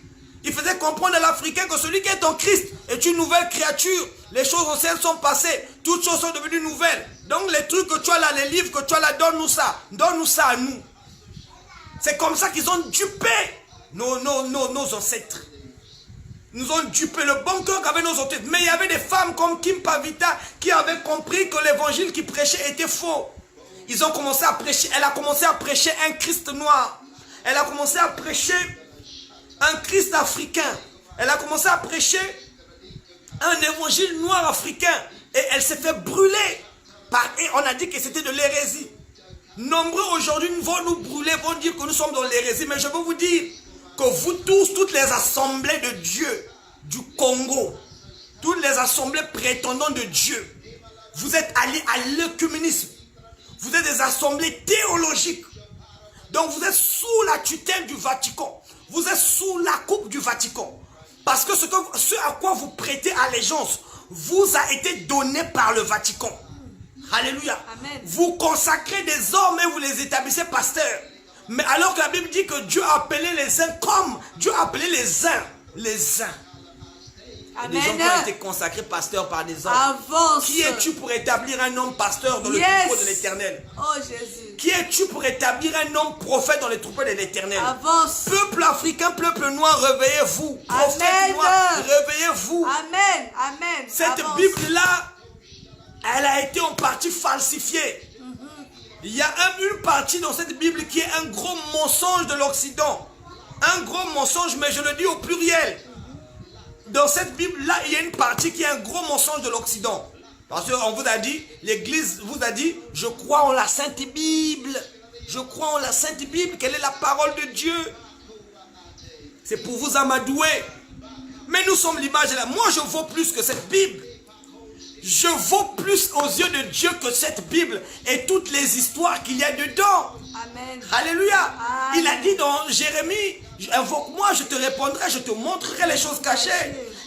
Il faisait comprendre à l'Africain que celui qui est en Christ est une nouvelle créature. Les choses anciennes sont passées. Toutes choses sont devenues nouvelles. Donc les trucs que tu as là, les livres que tu as là, donne-nous ça. Donne-nous ça à nous. C'est comme ça qu'ils ont dupé nos ancêtres. Nous ont dupé le bon cœur qu'avaient nos ancêtres. Mais il y avait des femmes comme Kim Pavita qui avaient compris que l'évangile qu'ils prêchaient était faux. Ils ont commencé à prêcher. Elle a commencé à prêcher un Christ noir. Elle a commencé à prêcher un Christ africain. Elle a commencé à prêcher un évangile noir africain. Et elle s'est fait brûler. Et on a dit que c'était de l'hérésie. Nombreux aujourd'hui vont nous brûler, vont dire que nous sommes dans l'hérésie. Mais je veux vous dire que vous tous, toutes les assemblées de Dieu du Congo, toutes les assemblées prétendant de Dieu, vous êtes allés à l'œcuménisme. Vous êtes des assemblées théologiques. Donc vous êtes sous la tutelle du Vatican. Vous êtes sous la coupe du Vatican. Parce que ce à quoi vous prêtez allégeance vous a été donné par le Vatican. Alléluia. Amen. Vous consacrez des hommes et vous les établissez pasteurs. Mais alors que la Bible dit que Dieu a appelé les uns comme Dieu a appelé les uns. Les uns. Amen. Des gens qui ont été consacrés pasteurs par des hommes. Avance. Qui es-tu pour établir un homme pasteur dans le Yes. troupeau de l'Éternel? Oh Jésus. Qui es-tu pour établir un homme prophète dans les troupeaux de l'Éternel? Avance. Peuple africain, peuple noir, réveillez-vous. Prophète Amen. noir, réveillez-vous. Amen. Amen. Cette Avance. Bible-là, elle a été en partie falsifiée. Il y a une partie dans cette Bible qui est un gros mensonge de l'Occident. Un gros mensonge, mais je le dis au pluriel. Dans cette Bible-là, il y a une partie qui est un gros mensonge de l'Occident. Parce qu'on vous a dit, l'Église vous a dit, je crois en la Sainte Bible. Je crois en la Sainte Bible, quelle est la parole de Dieu. C'est pour vous amadouer. Mais nous sommes l'image de la... Moi, je vaux plus que cette Bible. Je vaux plus aux yeux de Dieu que cette Bible et toutes les histoires qu'il y a dedans. Amen. Alléluia. Amen. Il a dit dans Jérémie, invoque-moi, je te répondrai, je te montrerai les choses cachées.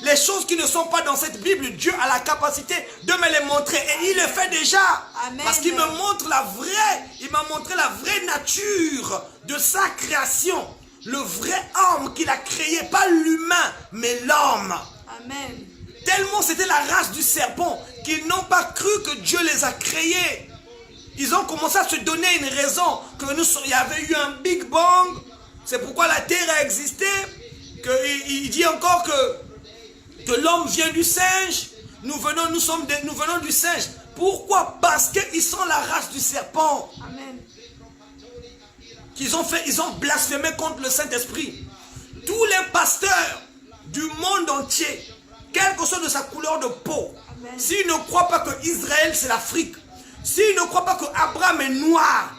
Les choses qui ne sont pas dans cette Bible, Dieu a la capacité de me les montrer. Et il le fait déjà. Amen. Parce qu'il me montre la vraie, il m'a montré la vraie nature de sa création. Le vrai homme qu'il a créé, pas l'humain, mais l'homme. Amen. Tellement c'était la race du serpent qu'ils n'ont pas cru que Dieu les a créés. Ils ont commencé à se donner une raison il y avait eu un Big Bang. C'est pourquoi la terre a existé. Il dit encore que l'homme vient du singe. Nous venons du singe. Pourquoi? Parce qu'ils sont la race du serpent. Amen. Ils ont blasphémé contre le Saint-Esprit. Tous les pasteurs du monde entier, quelle que soit de sa couleur de peau, s'ils ne croient pas que Israël c'est l'Afrique, s'ils ne croient pas que Abraham est noir,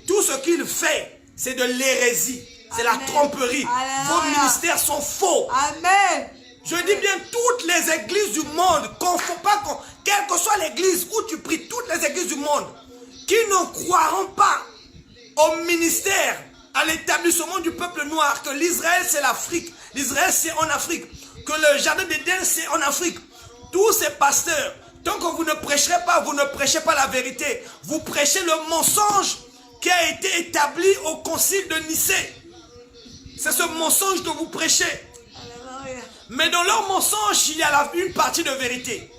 tout ce qu'il fait, c'est de l'hérésie, c'est la tromperie. Alléluia. Vos ministères sont faux. Amen. Je dis bien toutes les églises du monde, quelle que soit l'église où tu pries, toutes les églises du monde, qui ne croiront pas au ministère, à l'établissement du peuple noir, que l'Israël c'est l'Afrique, l'Israël c'est en Afrique, que le jardin d'Éden c'est en Afrique. Tous ces pasteurs, tant que vous ne prêcherez pas, vous ne prêchez pas la vérité. Vous prêchez le mensonge qui a été établi au concile de Nicée. C'est ce mensonge que vous prêchez. Alléluia. Mais dans leur mensonge, il y a une partie de vérité.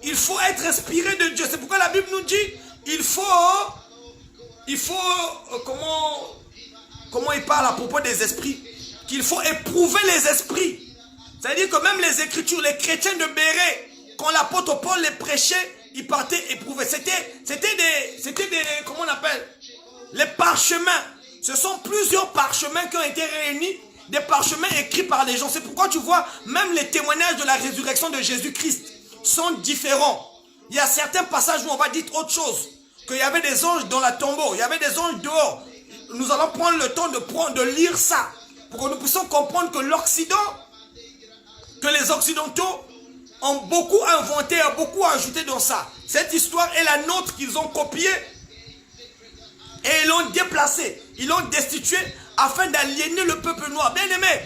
Il faut être inspiré de Dieu. C'est pourquoi la Bible nous dit, il faut comment il parle à propos des esprits, qu'il faut éprouver les esprits. C'est-à-dire que même les Écritures, les chrétiens de Béret, quand l'apôtre Paul les prêchait, ils partaient éprouver. C'était des, comment on appelle, les parchemins. Ce sont plusieurs parchemins qui ont été réunis, des parchemins écrits par les gens. C'est pourquoi tu vois, même les témoignages de la résurrection de Jésus-Christ sont différents. Il y a certains passages où on va dire autre chose. Qu'il y avait des anges dans la tombeau, il y avait des anges dehors. Nous allons prendre le temps de lire ça, pour que nous puissions comprendre que l'Occident, que les Occidentaux ont beaucoup inventé, ont beaucoup ajouté dans ça. Cette histoire est la nôtre qu'ils ont copiée et ils l'ont déplacée, ils l'ont destituée afin d'aliéner le peuple noir. Bien aimé,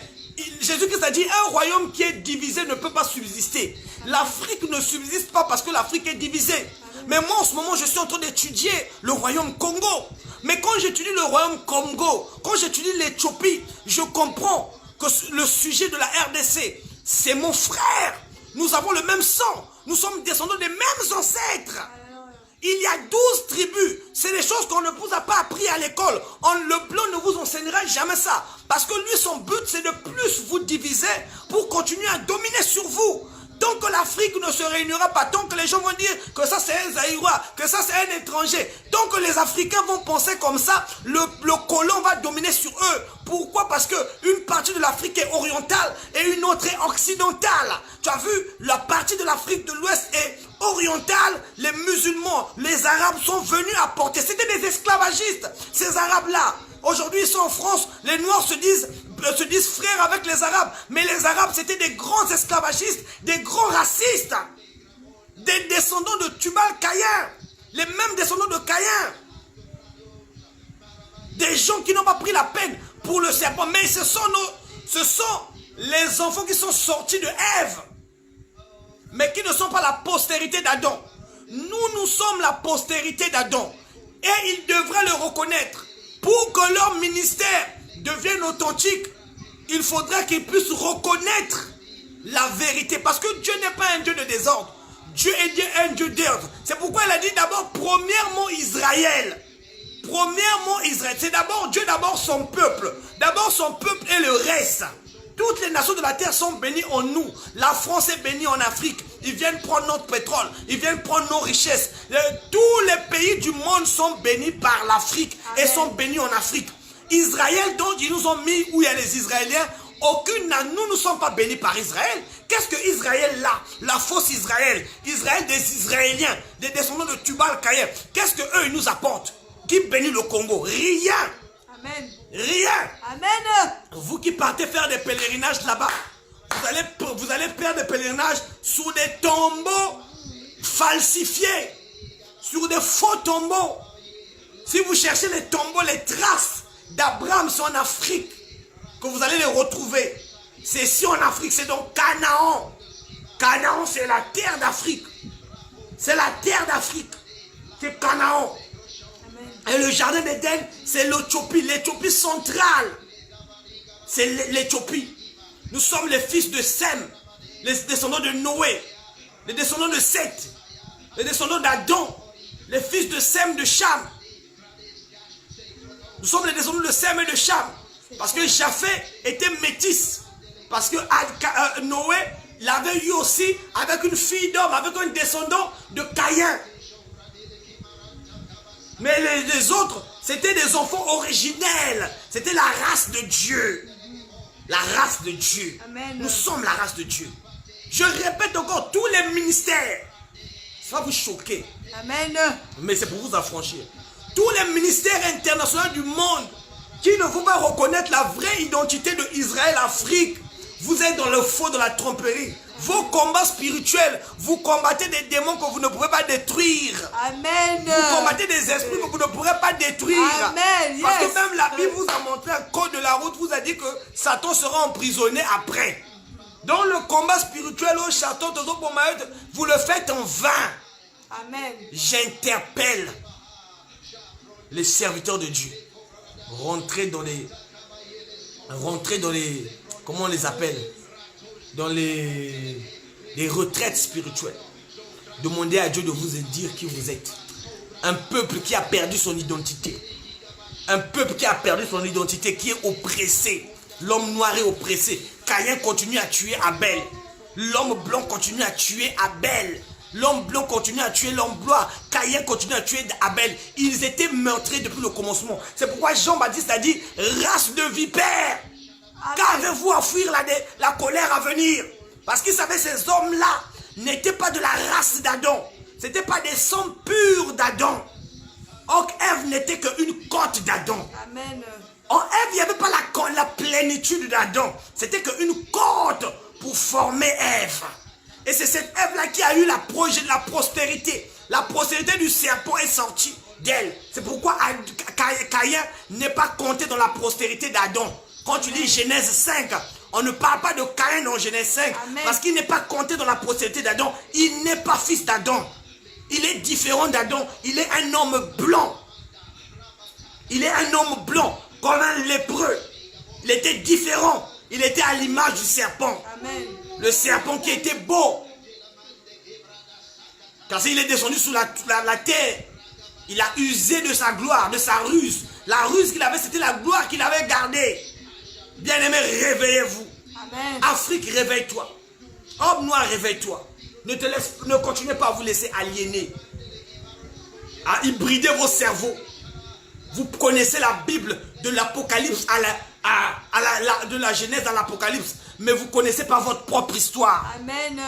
Jésus-Christ a dit, un royaume qui est divisé ne peut pas subsister. L'Afrique ne subsiste pas parce que l'Afrique est divisée. Mais moi en ce moment je suis en train d'étudier le royaume Congo. Mais quand j'étudie le royaume Congo, quand j'étudie l'Éthiopie, je comprends que le sujet de la RDC, c'est mon frère. Nous avons le même sang. Nous sommes descendants des mêmes ancêtres. Il y a 12 tribus. C'est des choses qu'on ne vous a pas appris à l'école. Le blanc ne vous enseignera jamais ça. Parce que lui, son but, c'est de plus vous diviser pour continuer à dominer sur vous. Tant que l'Afrique ne se réunira pas, tant que les gens vont dire que ça c'est un Zaïrois, que ça c'est un étranger, tant que les Africains vont penser comme ça, le colon va dominer sur eux. Pourquoi? Parce que une partie de l'Afrique est orientale et une autre est occidentale. Tu as vu, la partie de l'Afrique de l'Ouest est orientale. Les musulmans, les Arabes sont venus apporter. C'était des esclavagistes, ces Arabes-là. Aujourd'hui, ils sont en France, les Noirs se disent frères avec les Arabes. Mais les Arabes, c'était des grands esclavagistes, des grands racistes. Des descendants de Tubal-Caïn. Les mêmes descendants de Caïn. Des gens qui n'ont pas pris la peine pour le serpent. Mais ce sont les enfants qui sont sortis de Ève. Mais qui ne sont pas la postérité d'Adam. Nous sommes la postérité d'Adam. Et ils devraient le reconnaître. Pour que leur ministère devienne authentique, il faudrait qu'ils puissent reconnaître la vérité. Parce que Dieu n'est pas un Dieu de désordre. Dieu est un Dieu d'ordre. C'est pourquoi il a dit d'abord, premièrement Israël. Premièrement Israël. C'est d'abord Dieu, d'abord son peuple. D'abord son peuple et le reste. Toutes les nations de la terre sont bénies en nous. La France est bénie en Afrique. Ils viennent prendre notre pétrole. Ils viennent prendre nos richesses. Tous les pays du monde sont bénis par l'Afrique. Et sont bénis en Afrique. Israël, dont ils nous ont mis où il y a les Israéliens, nous ne sommes pas bénis par Israël. Qu'est-ce que Israël là? La fausse Israël. Israël des Israéliens, des descendants de Tubal-Caïn. Qu'est-ce qu'eux ils nous apportent? Qui bénit le Congo? Rien. Amen. Rien. Amen. Vous qui partez faire des pèlerinages là-bas, vous allez faire des pèlerinages sur des tombeaux falsifiés, sur des faux tombeaux. Si vous cherchez les tombeaux, les traces d'Abraham sont en Afrique, que vous allez les retrouver. C'est ici en Afrique, c'est dans Canaan. Canaan, c'est la terre d'Afrique. C'est la terre d'Afrique. C'est Canaan. Et le jardin d'Éden, c'est l'Éthiopie, l'Éthiopie centrale. C'est l'Éthiopie. Nous sommes les fils de Sem, les descendants de Noé, les descendants de Seth, les descendants d'Adam, les fils de Sem, de Cham. Nous sommes les descendants de Sem et de Cham. Parce que Japheth était métis. Parce que Noé l'avait eu aussi avec une fille d'homme, avec un descendant de Caïn. Mais les autres, c'était des enfants originels. C'était la race de Dieu. La race de Dieu. Amen. Nous sommes la race de Dieu. Je répète encore, tous les ministères. Ça va vous choquer. Amen. Mais c'est pour vous affranchir. Tous les ministères internationaux du monde qui ne vont pas reconnaître la vraie identité de Israël, Afrique. Vous êtes dans le faux, dans la tromperie. Vos combats spirituels, vous combattez des démons que vous ne pouvez pas détruire. Amen. Vous combattez des esprits que vous ne pourrez pas détruire. Amen. Parce Yes. que même la Bible vous a montré un code de la route, vous a dit que Satan sera emprisonné après. Dans le combat spirituel au château, vous le faites en vain. Amen. J'interpelle les serviteurs de Dieu. Rentrez dans les, comment on les appelle? Dans les retraites spirituelles. Demandez à Dieu de vous dire qui vous êtes. Un peuple qui a perdu son identité. Un peuple qui a perdu son identité, qui est oppressé. L'homme noir est oppressé. Caïn continue à tuer Abel. L'homme blanc continue à tuer Abel. L'homme blanc continue à tuer l'homme blanc. Caïn continue à tuer Abel. Ils étaient meurtriers depuis le commencement. C'est pourquoi Jean-Baptiste a dit, race de vipères. Qu'avez-vous à fuir la colère à venir? Parce qu'il savait que ces hommes-là n'étaient pas de la race d'Adam. Ce n'étaient pas des sangs purs d'Adam. Or, Ève n'était qu'une côte d'Adam. Amen. En Ève, il n'y avait pas la plénitude d'Adam. C'était qu'une côte pour former Ève. Et c'est cette Ève-là qui a eu la prospérité. La prospérité du serpent est sortie d'elle. C'est pourquoi Caïn n'est pas compté dans la prospérité d'Adam. Quand tu lis Genèse 5, on ne parle pas de Caïn dans Genèse 5. Amen. Parce qu'il n'est pas compté dans la prospérité d'Adam. Il n'est pas fils d'Adam. Il est différent d'Adam. Il est un homme blanc. Il est un homme blanc, comme un lépreux. Il était différent. Il était à l'image du serpent. Amen. Le serpent qui était beau. Car s'il est descendu sous la terre, il a usé de sa gloire, de sa ruse. La ruse qu'il avait, c'était la gloire qu'il avait gardée. Bien-aimé, réveillez-vous. Amen. Afrique, réveille-toi. Homme noir, réveille-toi. Ne continuez pas à vous laisser aliéner. À hybrider vos cerveaux. Vous connaissez la Bible de l'Apocalypse de la Genèse à l'Apocalypse. Mais vous ne connaissez pas votre propre histoire. Amen.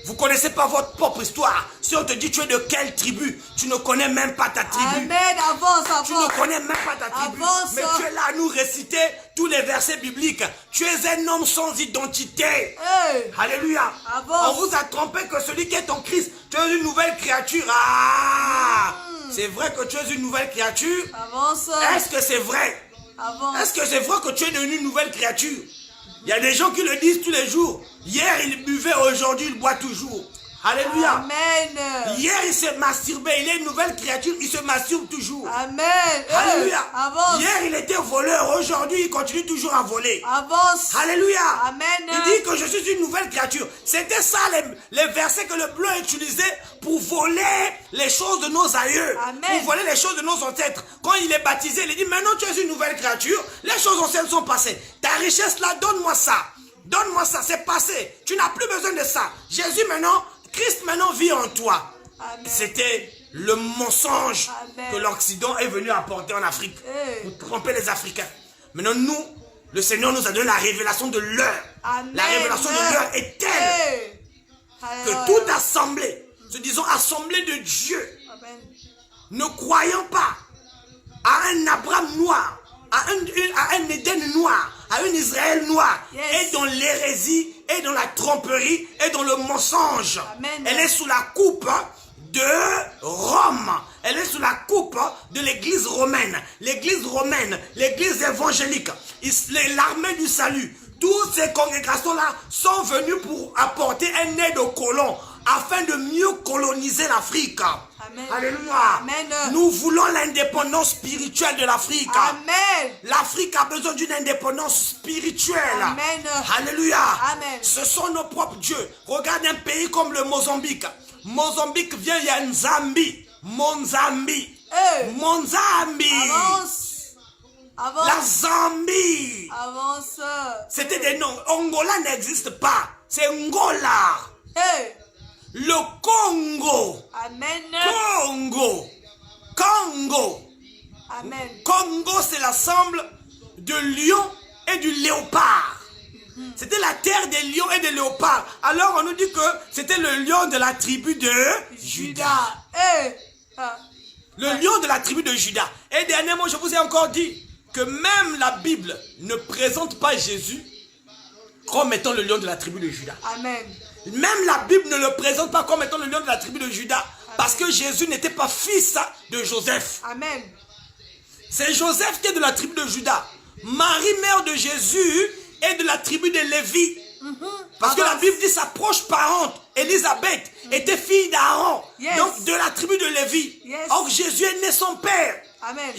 Vous ne connaissez pas votre propre histoire. Si on te dit tu es de quelle tribu, tu ne connais même pas ta tribu. Amen. Avance, avance. Tu ne connais même pas ta tribu. Avance. Mais tu es là à nous réciter tous les versets bibliques. Tu es un homme sans identité. Hey. Alléluia. Avance. On vous a trompé que celui qui est en Christ, tu es une nouvelle créature. Ah, c'est vrai que tu es une nouvelle créature. Avance. Est-ce que c'est vrai? Avance. Est-ce que c'est vrai que tu es devenu une nouvelle créature? Il y a des gens qui le disent tous les jours. Hier, il buvait, aujourd'hui, il boit toujours. Alléluia. Amen. Hier, il s'est masturbé. Il est une nouvelle créature. Il se masturbe toujours. Amen. Alléluia. Avance. Hier, il était voleur. Aujourd'hui, il continue toujours à voler. Avance. Alléluia. Amen. Il dit que je suis une nouvelle créature. C'était ça les versets que le blanc utilisait pour voler les choses de nos aïeux. Amen. Pour voler les choses de nos ancêtres. Quand il est baptisé, il dit, maintenant tu es une nouvelle créature. Les choses anciennes sont passées. Ta richesse là, donne-moi ça. Donne-moi ça, c'est passé. Tu n'as plus besoin de ça. Jésus maintenant, Christ maintenant vit en toi. Amen. C'était le mensonge Amen. que l'Occident est venu apporter en Afrique. Hey. Pour tromper les Africains. Maintenant nous, le Seigneur nous a donné la révélation de l'heure. Amen. La révélation de l'heure est telle Hey. que Alléluia. toute assemblée, se disons assemblée de Dieu, Amen. ne croyant pas à un Abraham noir, à un Éden noir, à un Israël noir, Yes. est dans l'hérésie, est dans la tromperie, est dans le mensonge. Amen. Elle est sous la coupe de Rome. Elle est sous la coupe de l'église romaine. L'église romaine, l'église évangélique, l'armée du salut. Toutes ces congrégations-là sont venues pour apporter un aide aux colons afin de mieux coloniser l'Afrique. Amen. Alléluia. Amen. Nous voulons l'indépendance spirituelle de l'Afrique. Amen. L'Afrique a besoin d'une indépendance spirituelle. Amen. Alléluia. Amen. Ce sont nos propres dieux. Regarde un pays comme le Mozambique. Mozambique vient, il y a Nzambi. Monzambi. Hey. Monzambi. Avance. Avance. La Zambie. Avance. C'était des noms. Angola n'existe pas. C'est Angola. Hey. Le Congo. Amen. Congo. Congo. Amen. Congo, c'est l'ensemble de lions et du léopard. C'était la terre des lions et des léopards. Alors on nous dit que c'était le lion de la tribu de Juda. Hey. Ah. Le lion de la tribu de Juda. Et dernièrement, je vous ai encore dit que même la Bible ne présente pas Jésus comme étant le lion de la tribu de Juda. Amen. Même la Bible ne le présente pas comme étant le lion de la tribu de Juda. Parce que Jésus n'était pas fils de Joseph. Amen. C'est Joseph qui est de la tribu de Juda. Marie, mère de Jésus, est de la tribu de Lévi. Parce que la Bible dit sa proche parente, Élisabeth, était fille d'Aaron. Yes. Donc de la tribu de Lévi. Yes. Or Jésus est né son père. Amen.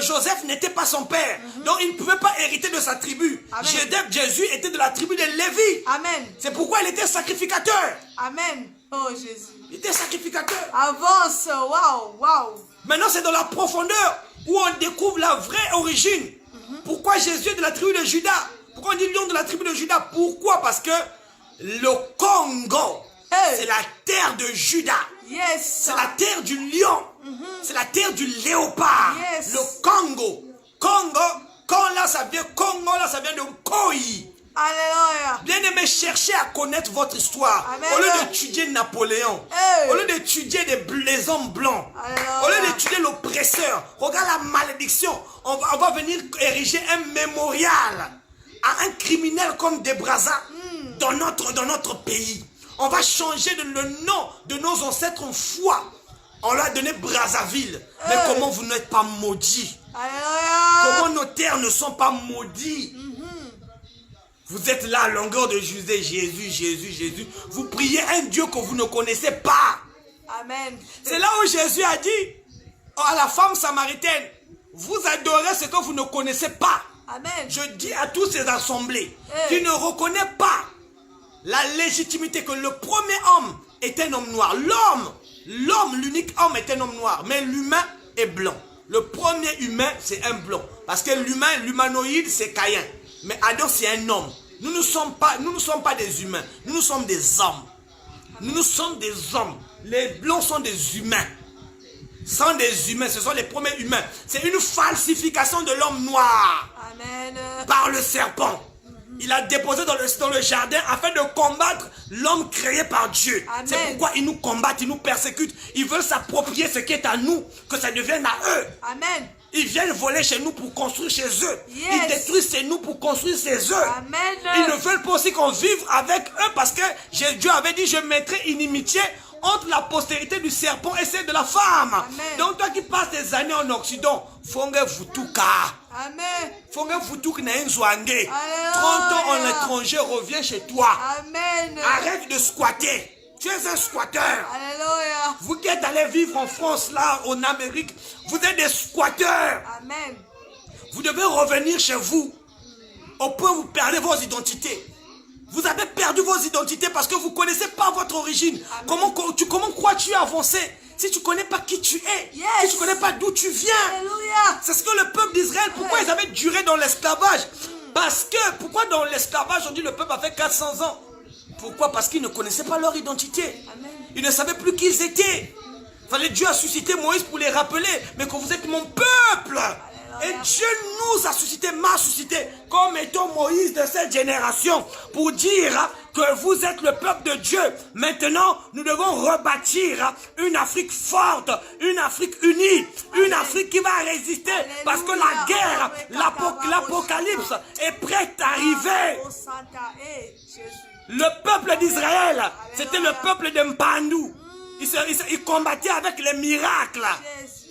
Joseph n'était pas son père. Donc il ne pouvait pas hériter de sa tribu. Amen. Jésus était de la tribu de Lévi. Amen. C'est pourquoi il était sacrificateur. Amen. Oh Jésus. Il était sacrificateur. Avance. Waouh. Waouh. Maintenant, c'est dans la profondeur où on découvre la vraie origine. Pourquoi Jésus est de la tribu de Juda? Pourquoi on dit lion de la tribu de Juda? Pourquoi? Parce que le Congo, Hey. c'est la terre de Juda. Yes. C'est la terre du lion. C'est la terre du léopard. Yes. Le Congo. Congo, quand là ça vient, Congo là ça vient de Koi. Alléluia. Bien aimé, cherchez à connaître votre histoire. Amen. Au lieu d'étudier Napoléon, Hey. au lieu d'étudier les hommes blancs, Alléluia. au lieu d'étudier l'oppresseur, regarde la malédiction. On va venir ériger un mémorial à un criminel comme Debraza dans notre pays. On va changer le nom de nos ancêtres en foi. On leur a donné Brazzaville. Mais Hey. comment vous n'êtes pas maudits? Alléluia. Comment nos terres ne sont pas maudites? Vous êtes là à longueur de Jésus, Jésus. Vous priez un Dieu que vous ne connaissez pas. Amen. C'est là où Jésus a dit à la femme samaritaine, vous adorez ce que vous ne connaissez pas. Amen. Je dis à tous ces assemblées Hey. qui ne reconnaissent pas la légitimité que le premier homme est un homme noir. L'homme, l'unique homme est un homme noir, mais l'humain est blanc. Le premier humain, c'est un blanc. Parce que l'humanoïde, c'est Caïn. Mais Adam, c'est un homme. Nous ne sommes pas des humains. Nous sommes des hommes. Nous sommes des hommes. Les blancs sont des humains. Sont des humains. Ce sont les premiers humains. C'est une falsification de l'homme noir Amen. par le serpent. Il a déposé dans le jardin afin de combattre l'homme créé par Dieu. Amen. C'est pourquoi ils nous combattent, ils nous persécutent. Ils veulent s'approprier ce qui est à nous, que ça devienne à eux. Amen. Ils viennent voler chez nous pour construire chez eux. Yes. Ils détruisent chez nous pour construire chez eux. Amen. Ils ne veulent pas aussi qu'on vive avec eux parce que Dieu avait dit, je mettrai inimitié entre la postérité du serpent et celle de la femme. Amen. Donc toi qui passes des années en Occident, fonge vutuka. Amen. Fonge vutuka na nzwange. Alléluia. 30 ans en étranger, reviens chez toi. Amen. Arrête de squatter. Tu es un squatteur. Alléluia. Vous qui êtes allés vivre en France, là, en Amérique, vous êtes des squatteurs. Amen. Vous devez revenir chez vous. Au point où vous perdez vos identités. Vous avez perdu vos identités parce que vous ne connaissez pas votre origine. Comment crois-tu avancer si tu ne connais pas qui tu es? Yes. Si tu ne connais pas d'où tu viens? Alléluia. C'est ce que le peuple d'Israël, pourquoi ils avaient duré dans l'esclavage? Parce que, pourquoi dans l'esclavage on dit le peuple a fait 400 ans? Pourquoi? Parce qu'ils ne connaissaient pas leur identité. Amen. Ils ne savaient plus qui ils étaient. Fallait Dieu a suscité Moïse pour les rappeler. Mais que vous êtes mon peuple. Et Dieu nous a suscité, m'a suscité, comme étant Moïse de cette génération, pour dire que vous êtes le peuple de Dieu. Maintenant, nous devons rebâtir une Afrique forte, une Afrique unie, une Afrique qui va résister. Parce que la guerre, l'apocalypse est prête à arriver. Oh, Santa, hey, Jésus. Le peuple d'Israël, c'était le peuple de Mpandou. Ils combattaient avec les miracles.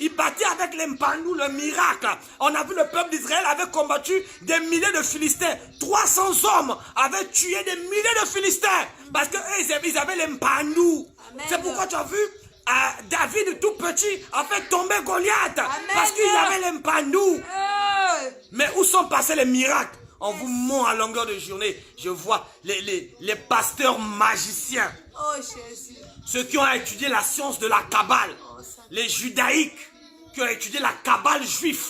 Ils battaient avec les Mpandou, le miracle. On a vu le peuple d'Israël avait combattu des milliers de Philistins. 300 hommes avaient tué des milliers de Philistins. Parce qu'eux, ils avaient les Mpandou. C'est pourquoi tu as vu David, tout petit, a fait tomber Goliath. Parce qu'il avait les Mpandou. Mais où sont passés les miracles? On vous montre à longueur de journée. Je vois les pasteurs magiciens. Oh, Jésus. Ceux qui ont étudié la science de la Kabbale. Les judaïques qui ont étudié la Kabbale juive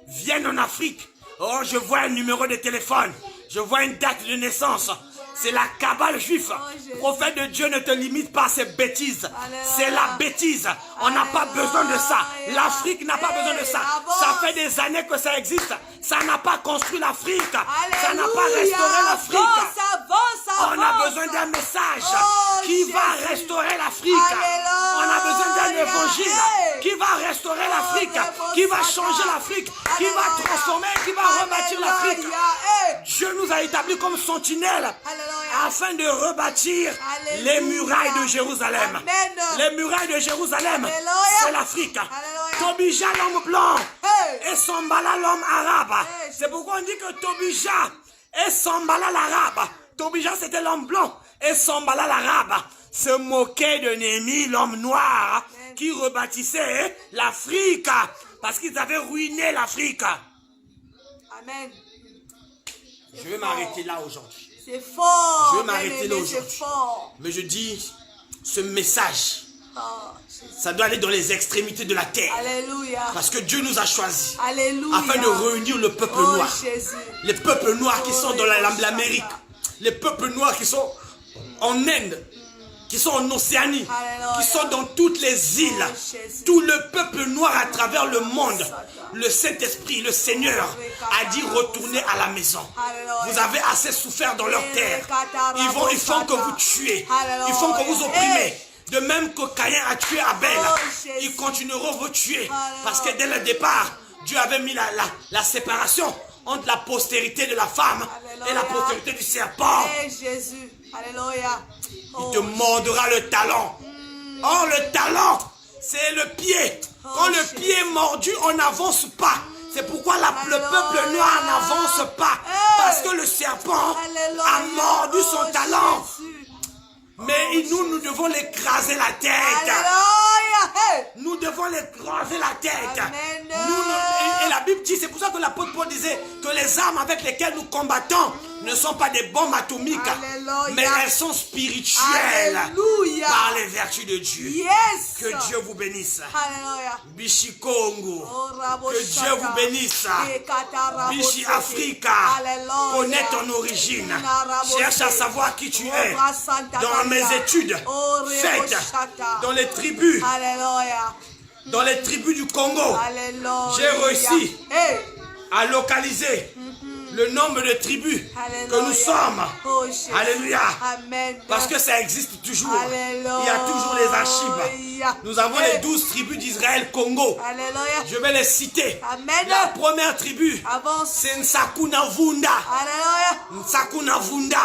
viennent en Afrique. Oh, je vois un numéro de téléphone. Je vois une date de naissance. C'est la Kabbale juive. Prophète de Dieu, ne te limite pas à ces bêtises. C'est la bêtise. On n'a pas besoin de ça. L'Afrique n'a pas besoin de ça. Ça fait des années que ça existe. Ça n'a pas construit l'Afrique. Ça n'a pas restauré l'Afrique. On a besoin d'un message qui va restaurer l'Afrique. On a besoin d'un évangile qui va restaurer l'Afrique, qui va changer l'Afrique, qui va transformer, qui va rebâtir l'Afrique. Dieu nous a établis comme sentinelles afin de rebâtir les murailles de Jérusalem. Les murailles de Jérusalem, c'est l'Afrique. Tobija, l'homme blanc, et Sambala, l'homme arabe. C'est pourquoi on dit que Tobija et Sambala, l'arabe. Tobija, c'était l'homme blanc, et Sambala, l'arabe, se moquait de Néhémie, l'homme noir, qui rebâtissait l'Afrique, parce qu'ils avaient ruiné l'Afrique. Amen. Je vais m'arrêter là aujourd'hui. C'est fort. Je vais m'arrêter là aujourd'hui. C'est fort. Mais je dis, ce message, Oh, ça doit aller dans les extrémités de la terre. alléluia. Parce que Dieu nous a choisis Alléluia. afin de réunir le peuple Oh, noir. Jésus. Les peuples noirs qui sont dans l'Amérique. Les peuples noirs qui sont en Inde. Qui sont en Océanie. Alléluia. Qui sont dans toutes les îles. Jésus. Tout le peuple noir à travers le monde. Le Saint-Esprit, le Seigneur, a dit retournez à la maison. Alléluia. Vous avez assez souffert dans leur terre. Ils font que vous tuez. Ils font que vous opprimez. De même que Caïn a tué Abel, ils continueront vous tuer. Parce que dès le départ, Dieu avait mis la séparation entre la postérité de la femme et la postérité du serpent. Hey, Jésus. Alléluia. Il te mordra le talon. Oh, le talon, c'est le pied. Quand le pied est mordu, on n'avance pas. C'est pourquoi le peuple noir n'avance pas. Parce que le serpent a mordu son talon. Mais nous devons l'écraser la tête. Alléluia. Hey. Nous devons l'écraser la tête. Amen. Et la Bible dit, c'est pour ça que l'apôtre Paul disait que les armes avec lesquelles nous combattons ne sont pas des bombes atomiques, Alléluia. mais elles sont spirituelles Alléluia. par les vertus de Dieu. Yes. Que Dieu vous bénisse. Alléluia. Bichikongo. Oh, Rabo Que Dieu Shaka. vous bénisse. Ekata Rabo Bichi Seke. Africa. Alléluia. Connais ton origine. Ina Rabo Cherche à Seke. savoir qui tu es. Ora Santa Dans mes Maria. études Oh, Rebo faites Shaka. dans les tribus. Alléluia. Dans les tribus du Congo. Alléluia. J'ai réussi Hey. à localiser le nombre de tribus Alléluia. que nous sommes. Oh, Jésus. Alléluia. Amen. Parce que ça existe toujours. Alléluia. Il y a toujours les archives. Nous avons les 12 tribus d'Israël Congo. Alléluia. Je vais les citer. Amen. La première tribu, Avance. c'est Nsakunavunda. Alléluia. Nsakunavunda.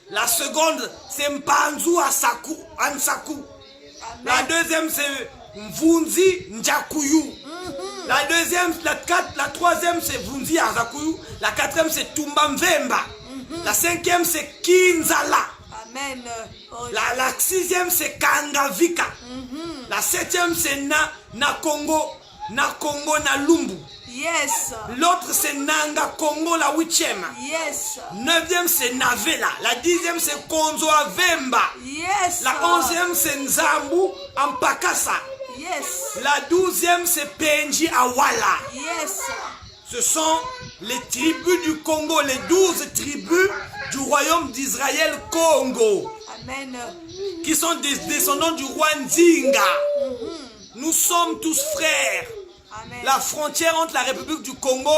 La seconde, c'est Mpanzu Ansaku. La Amen. deuxième, c'est Mvunzi Njakuyu. La troisième, c'est Vunzi Azakuyu. La quatrième, c'est Tumba Mvemba. La cinquième, c'est Kinzala. Amen. Oh, La sixième, c'est Kangavika. La septième, c'est Nakongo Nalumbu. Yes. L'autre c'est Nanga Congo, la 8e. Yes. 9e c'est Navela. La 10e c'est Konzo Avemba. Yes. La 11e c'est Nzambu Ampakasa. Yes. La 12e c'est Penji Awala. Yes. Ce sont les tribus du Congo, les 12 tribus du royaume d'Israël Congo, Amen. qui sont des descendants du roi Nzinga. Nous sommes tous frères. Amen. La frontière entre la République du Congo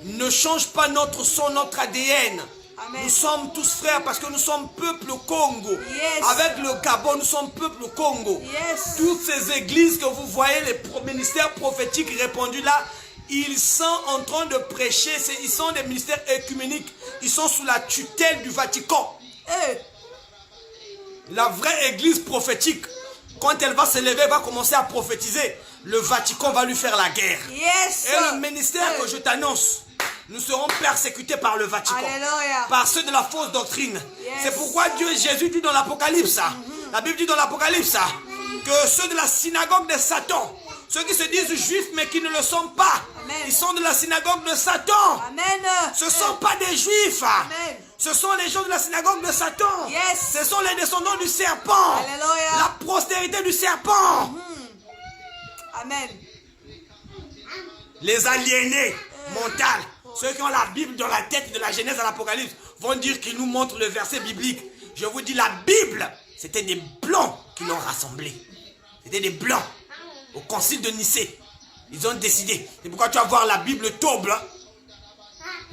ne change pas notre son, notre ADN. Amen. Nous sommes tous frères parce que nous sommes peuple Congo. Yes. Avec le Gabon, nous sommes peuple Congo. Yes. Toutes ces églises que vous voyez, les ministères prophétiques répandus là, ils sont en train de prêcher. Ils sont des ministères œcuméniques. Ils sont sous la tutelle du Vatican. Eh. La vraie église prophétique, quand elle va s'élever, elle va commencer à prophétiser. Le Vatican va lui faire la guerre. Yes. Et le ministère que je t'annonce, nous serons persécutés par le Vatican. Alléluia. Par ceux de la fausse doctrine. Yes. C'est pourquoi Jésus dit dans l'Apocalypse, la Bible dit dans l'Apocalypse, que ceux de la synagogue de Satan, ceux qui se disent juifs mais qui ne le sont pas, Amen. ils sont de la synagogue de Satan. Amen. Ce ne sont pas des juifs. Amen. Ce sont les gens de la synagogue de Satan. Yes. Ce sont les descendants du serpent. Alléluia. La postérité du serpent. Amen. Les aliénés mentaux, ceux qui ont la Bible dans la tête de la Genèse à l'Apocalypse, vont dire qu'ils nous montrent le verset biblique. Je vous dis, la Bible, c'était des blancs qui l'ont rassemblée. C'était des blancs. Au concile de Nicée, ils ont décidé. C'est pourquoi tu vas voir la Bible Toble.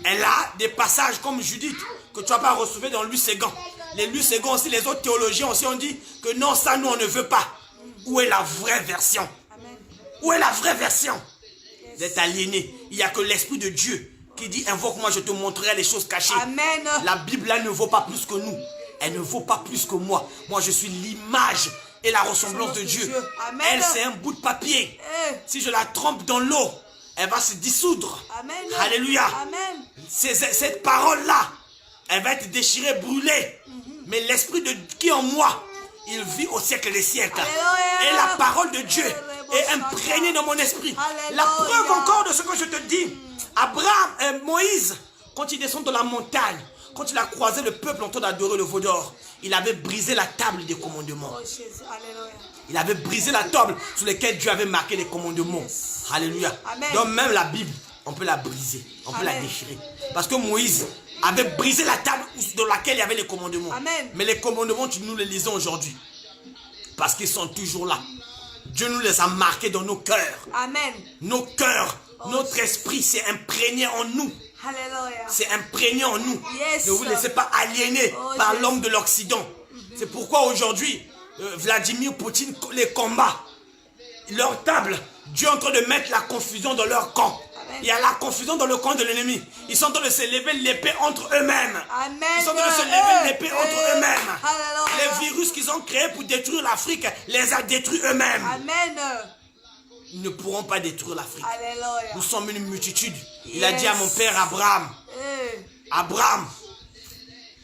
Elle a des passages comme Judith que tu vas pas retrouver dans Luségan. Les Luségan aussi, les autres théologiens aussi ont dit que non, ça nous on ne veut pas. Où est la vraie version? Amen. Où est la vraie version? Vous êtes aliénés. Il n'y a que l'Esprit de Dieu qui dit invoque-moi, je te montrerai les choses cachées. Amen. La Bible là ne vaut pas plus que nous. Elle ne vaut pas plus que moi. Moi je suis l'image et la ressemblance de Dieu. Amen. Elle c'est un bout de papier. Eh. Si je la trempe dans l'eau, elle va se dissoudre. Amen. Alléluia. Amen. Cette parole là, elle va être déchirée, brûlée. Mais l'Esprit de qui est en moi, il vit au siècle des siècles. Alléluia. Et la parole de Dieu est imprégnée dans mon esprit. Alléluia. La preuve encore de ce que je te dis. Abraham, Moïse, quand il descend de la montagne, quand il a croisé le peuple en train d'adorer le veau d'or, il avait brisé la table des commandements. Oh Jésus. Alléluia. Il avait brisé la table sur laquelle Dieu avait marqué les commandements. Alléluia. Amen. Donc même la Bible, on peut la briser, on peut la Amen. déchirer. Parce que Moïse avait brisé la table dans laquelle il y avait les commandements. Amen. Mais les commandements, nous les lisons aujourd'hui. Parce qu'ils sont toujours là. Dieu nous les a marqués dans nos cœurs. Amen. Nos cœurs, notre esprit s'est imprégné en nous. Alléluia. C'est imprégné en nous. Yes. Ne vous laissez pas aliéner Oh, par Jésus. l'homme de l'Occident. C'est pourquoi aujourd'hui, Vladimir Poutine les combat. Leur table, Dieu est en train de mettre la confusion dans leur camp. Amen. Il y a la confusion dans le camp de l'ennemi. Ils sont en train de se lever l'épée entre eux-mêmes. Amen. Ils sont en train de se lever l'épée entre eux-mêmes. Alléluia. Les virus qu'ils ont créés pour détruire l'Afrique les a détruits eux-mêmes. Amen. Ils ne pourront pas détruire l'Afrique. Alléluia. Nous sommes une multitude. Il a Yes. dit à mon père Abraham, Eh. Abraham,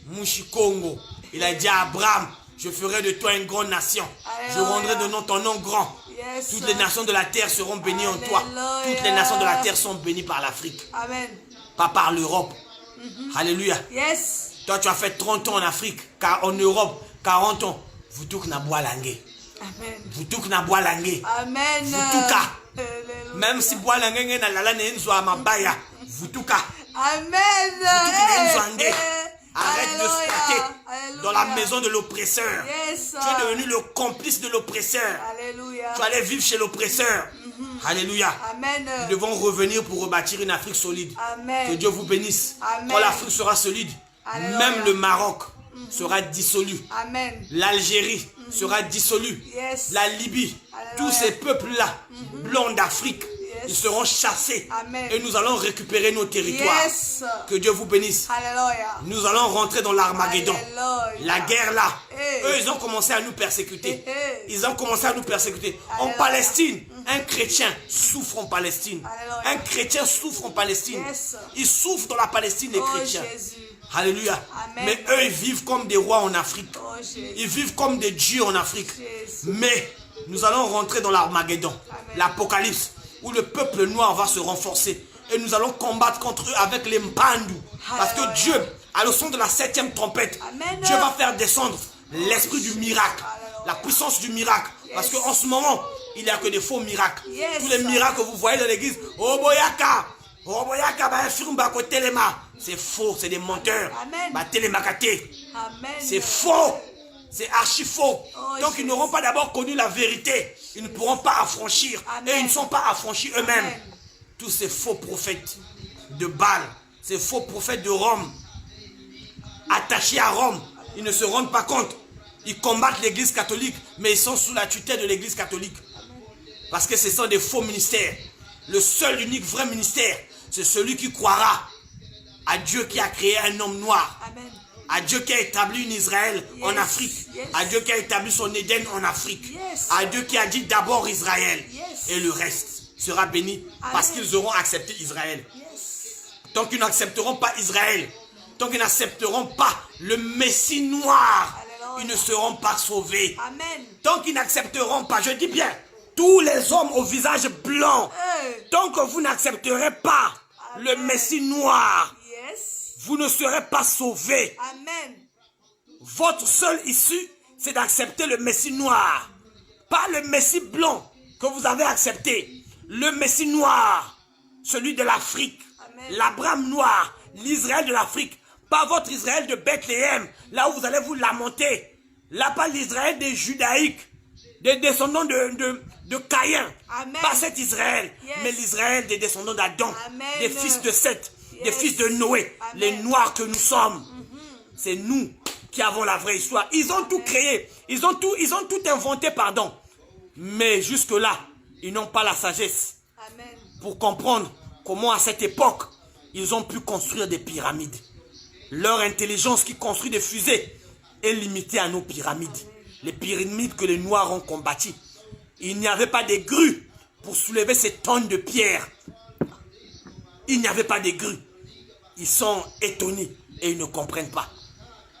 Mushikongo, il a dit à Abraham, je ferai de toi une grande nation. Je Alléluia. rendrai de nom ton nom grand. Yes. Toutes les nations de la terre seront bénies en toi. Alléluia. Toutes les nations de la terre sont bénies par l'Afrique, Amen. pas par l'Europe. Alléluia. Yes. Toi, tu as fait 30 ans en Afrique, car en Europe, 40 ans. Vous tous na bois langue. Amen. Vous tous na bois langue. Amen. Vutuka. Alléluia. Même si bois langue na lala ne nzwa mabaya. Vous tous cas. Amen. Arrête de Alléluia. squatter Alléluia. dans la maison de l'oppresseur. Yes. Tu es devenu le complice de l'oppresseur. Alléluia. Tu allais vivre chez l'oppresseur. Alléluia. Amen. Nous devons revenir pour rebâtir une Afrique solide. Amen. Que Dieu vous bénisse. Amen. Quand l'Afrique sera solide, Alléluia. même le Maroc sera dissolu. Amen. L'Algérie sera dissolue. Yes. La Libye, Alléluia. tous ces peuples-là, blancs d'Afrique, Yes. ils seront chassés. Amen. Et nous allons récupérer nos territoires. Yes. Que Dieu vous bénisse. Alléluia. Nous allons rentrer dans l'Armageddon. Alléluia. La guerre là. Hey. Eux, ils ont commencé à nous persécuter. Hey. Ils ont commencé à nous persécuter. En Alléluia. Palestine, un chrétien souffre en Palestine. Alléluia. Un chrétien souffre en Palestine. Yes. Ils souffrent dans la Palestine, les Oh chrétiens. Jésus. Alléluia. Amen. Mais eux, ils vivent comme des rois en Afrique. Oh Jésus. Ils vivent comme des dieux en Afrique. Jésus. Mais nous allons rentrer dans l'Armageddon, Amen. l'Apocalypse, où le peuple noir va se renforcer. Et nous allons combattre contre eux avec les mpandu. Parce que Alléluia. Dieu, à le son de la 7e trompette, Amen. Dieu va faire descendre l'esprit du miracle, la puissance du miracle. Parce qu'en ce moment, il n'y a que des faux miracles. Yes. Tous les miracles que vous voyez dans l'église, oh boyaka, c'est faux, c'est des menteurs. Amen. Amen. C'est faux. C'est archi faux. Oh, Donc ils n'auront pas d'abord connu la vérité. Ils ne pourront pas affranchir. Amen. Et ils ne sont pas affranchis eux-mêmes. Amen. Tous ces faux prophètes de Baal, ces faux prophètes de Rome, attachés à Rome, ils ne se rendent pas compte. Ils combattent l'église catholique, mais ils sont sous la tutelle de l'église catholique. Parce que ce sont des faux ministères. Le seul, unique, vrai ministère, c'est celui qui croira à Dieu qui a créé un homme noir. Amen. À Dieu qui a établi une Israël en Yes, Afrique. yes. À Dieu qui a établi son Éden en Afrique. Yes. À Dieu qui a dit d'abord Israël. Yes. Et le reste sera béni parce Amen. qu'ils auront accepté Israël. Yes. Tant qu'ils n'accepteront pas Israël, tant qu'ils n'accepteront pas le Messie noir, Alléluia. ils ne seront pas sauvés. Amen. Tant qu'ils n'accepteront pas, je dis bien, tous les hommes au visage blanc, tant que vous n'accepterez pas le Amen. Messie noir, Yes. vous ne serez pas sauvés. Amen. Votre seule issue, c'est d'accepter le Messie noir. Pas le Messie blanc que vous avez accepté. Le Messie noir, celui de l'Afrique. Amen. L'Abraham noir, l'Israël de l'Afrique. Pas votre Israël de Bethléem, là où vous allez vous lamenter. Là, pas l'Israël des judaïques, des descendants de Caïn. Amen. Pas cet Israël, Yes. mais l'Israël des descendants d'Adam, Amen. des fils de Seth, des Yes. fils de Noé, Amen. les noirs que nous sommes. C'est nous qui avons la vraie histoire. Ils ont tout créé, ils ont tout inventé, pardon. Mais jusque-là, ils n'ont pas la sagesse Amen. pour comprendre comment à cette époque, ils ont pu construire des pyramides. Leur intelligence qui construit des fusées est limitée à nos pyramides. Les pyramides que les Noirs ont combattues. Il n'y avait pas de grues pour soulever ces tonnes de pierres. Il n'y avait pas de grues. Ils sont étonnés et ils ne comprennent pas.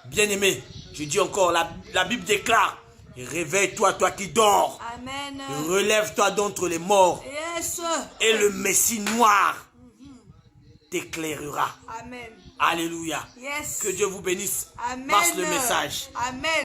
Bien-aimés, je dis encore, la Bible déclare, réveille-toi, toi qui dors. Amen. Relève-toi d'entre les morts. Yes. Et le Messie noir t'éclairera. Amen. Alléluia. Yes. Que Dieu vous bénisse. Amen. Passe le message. Amen.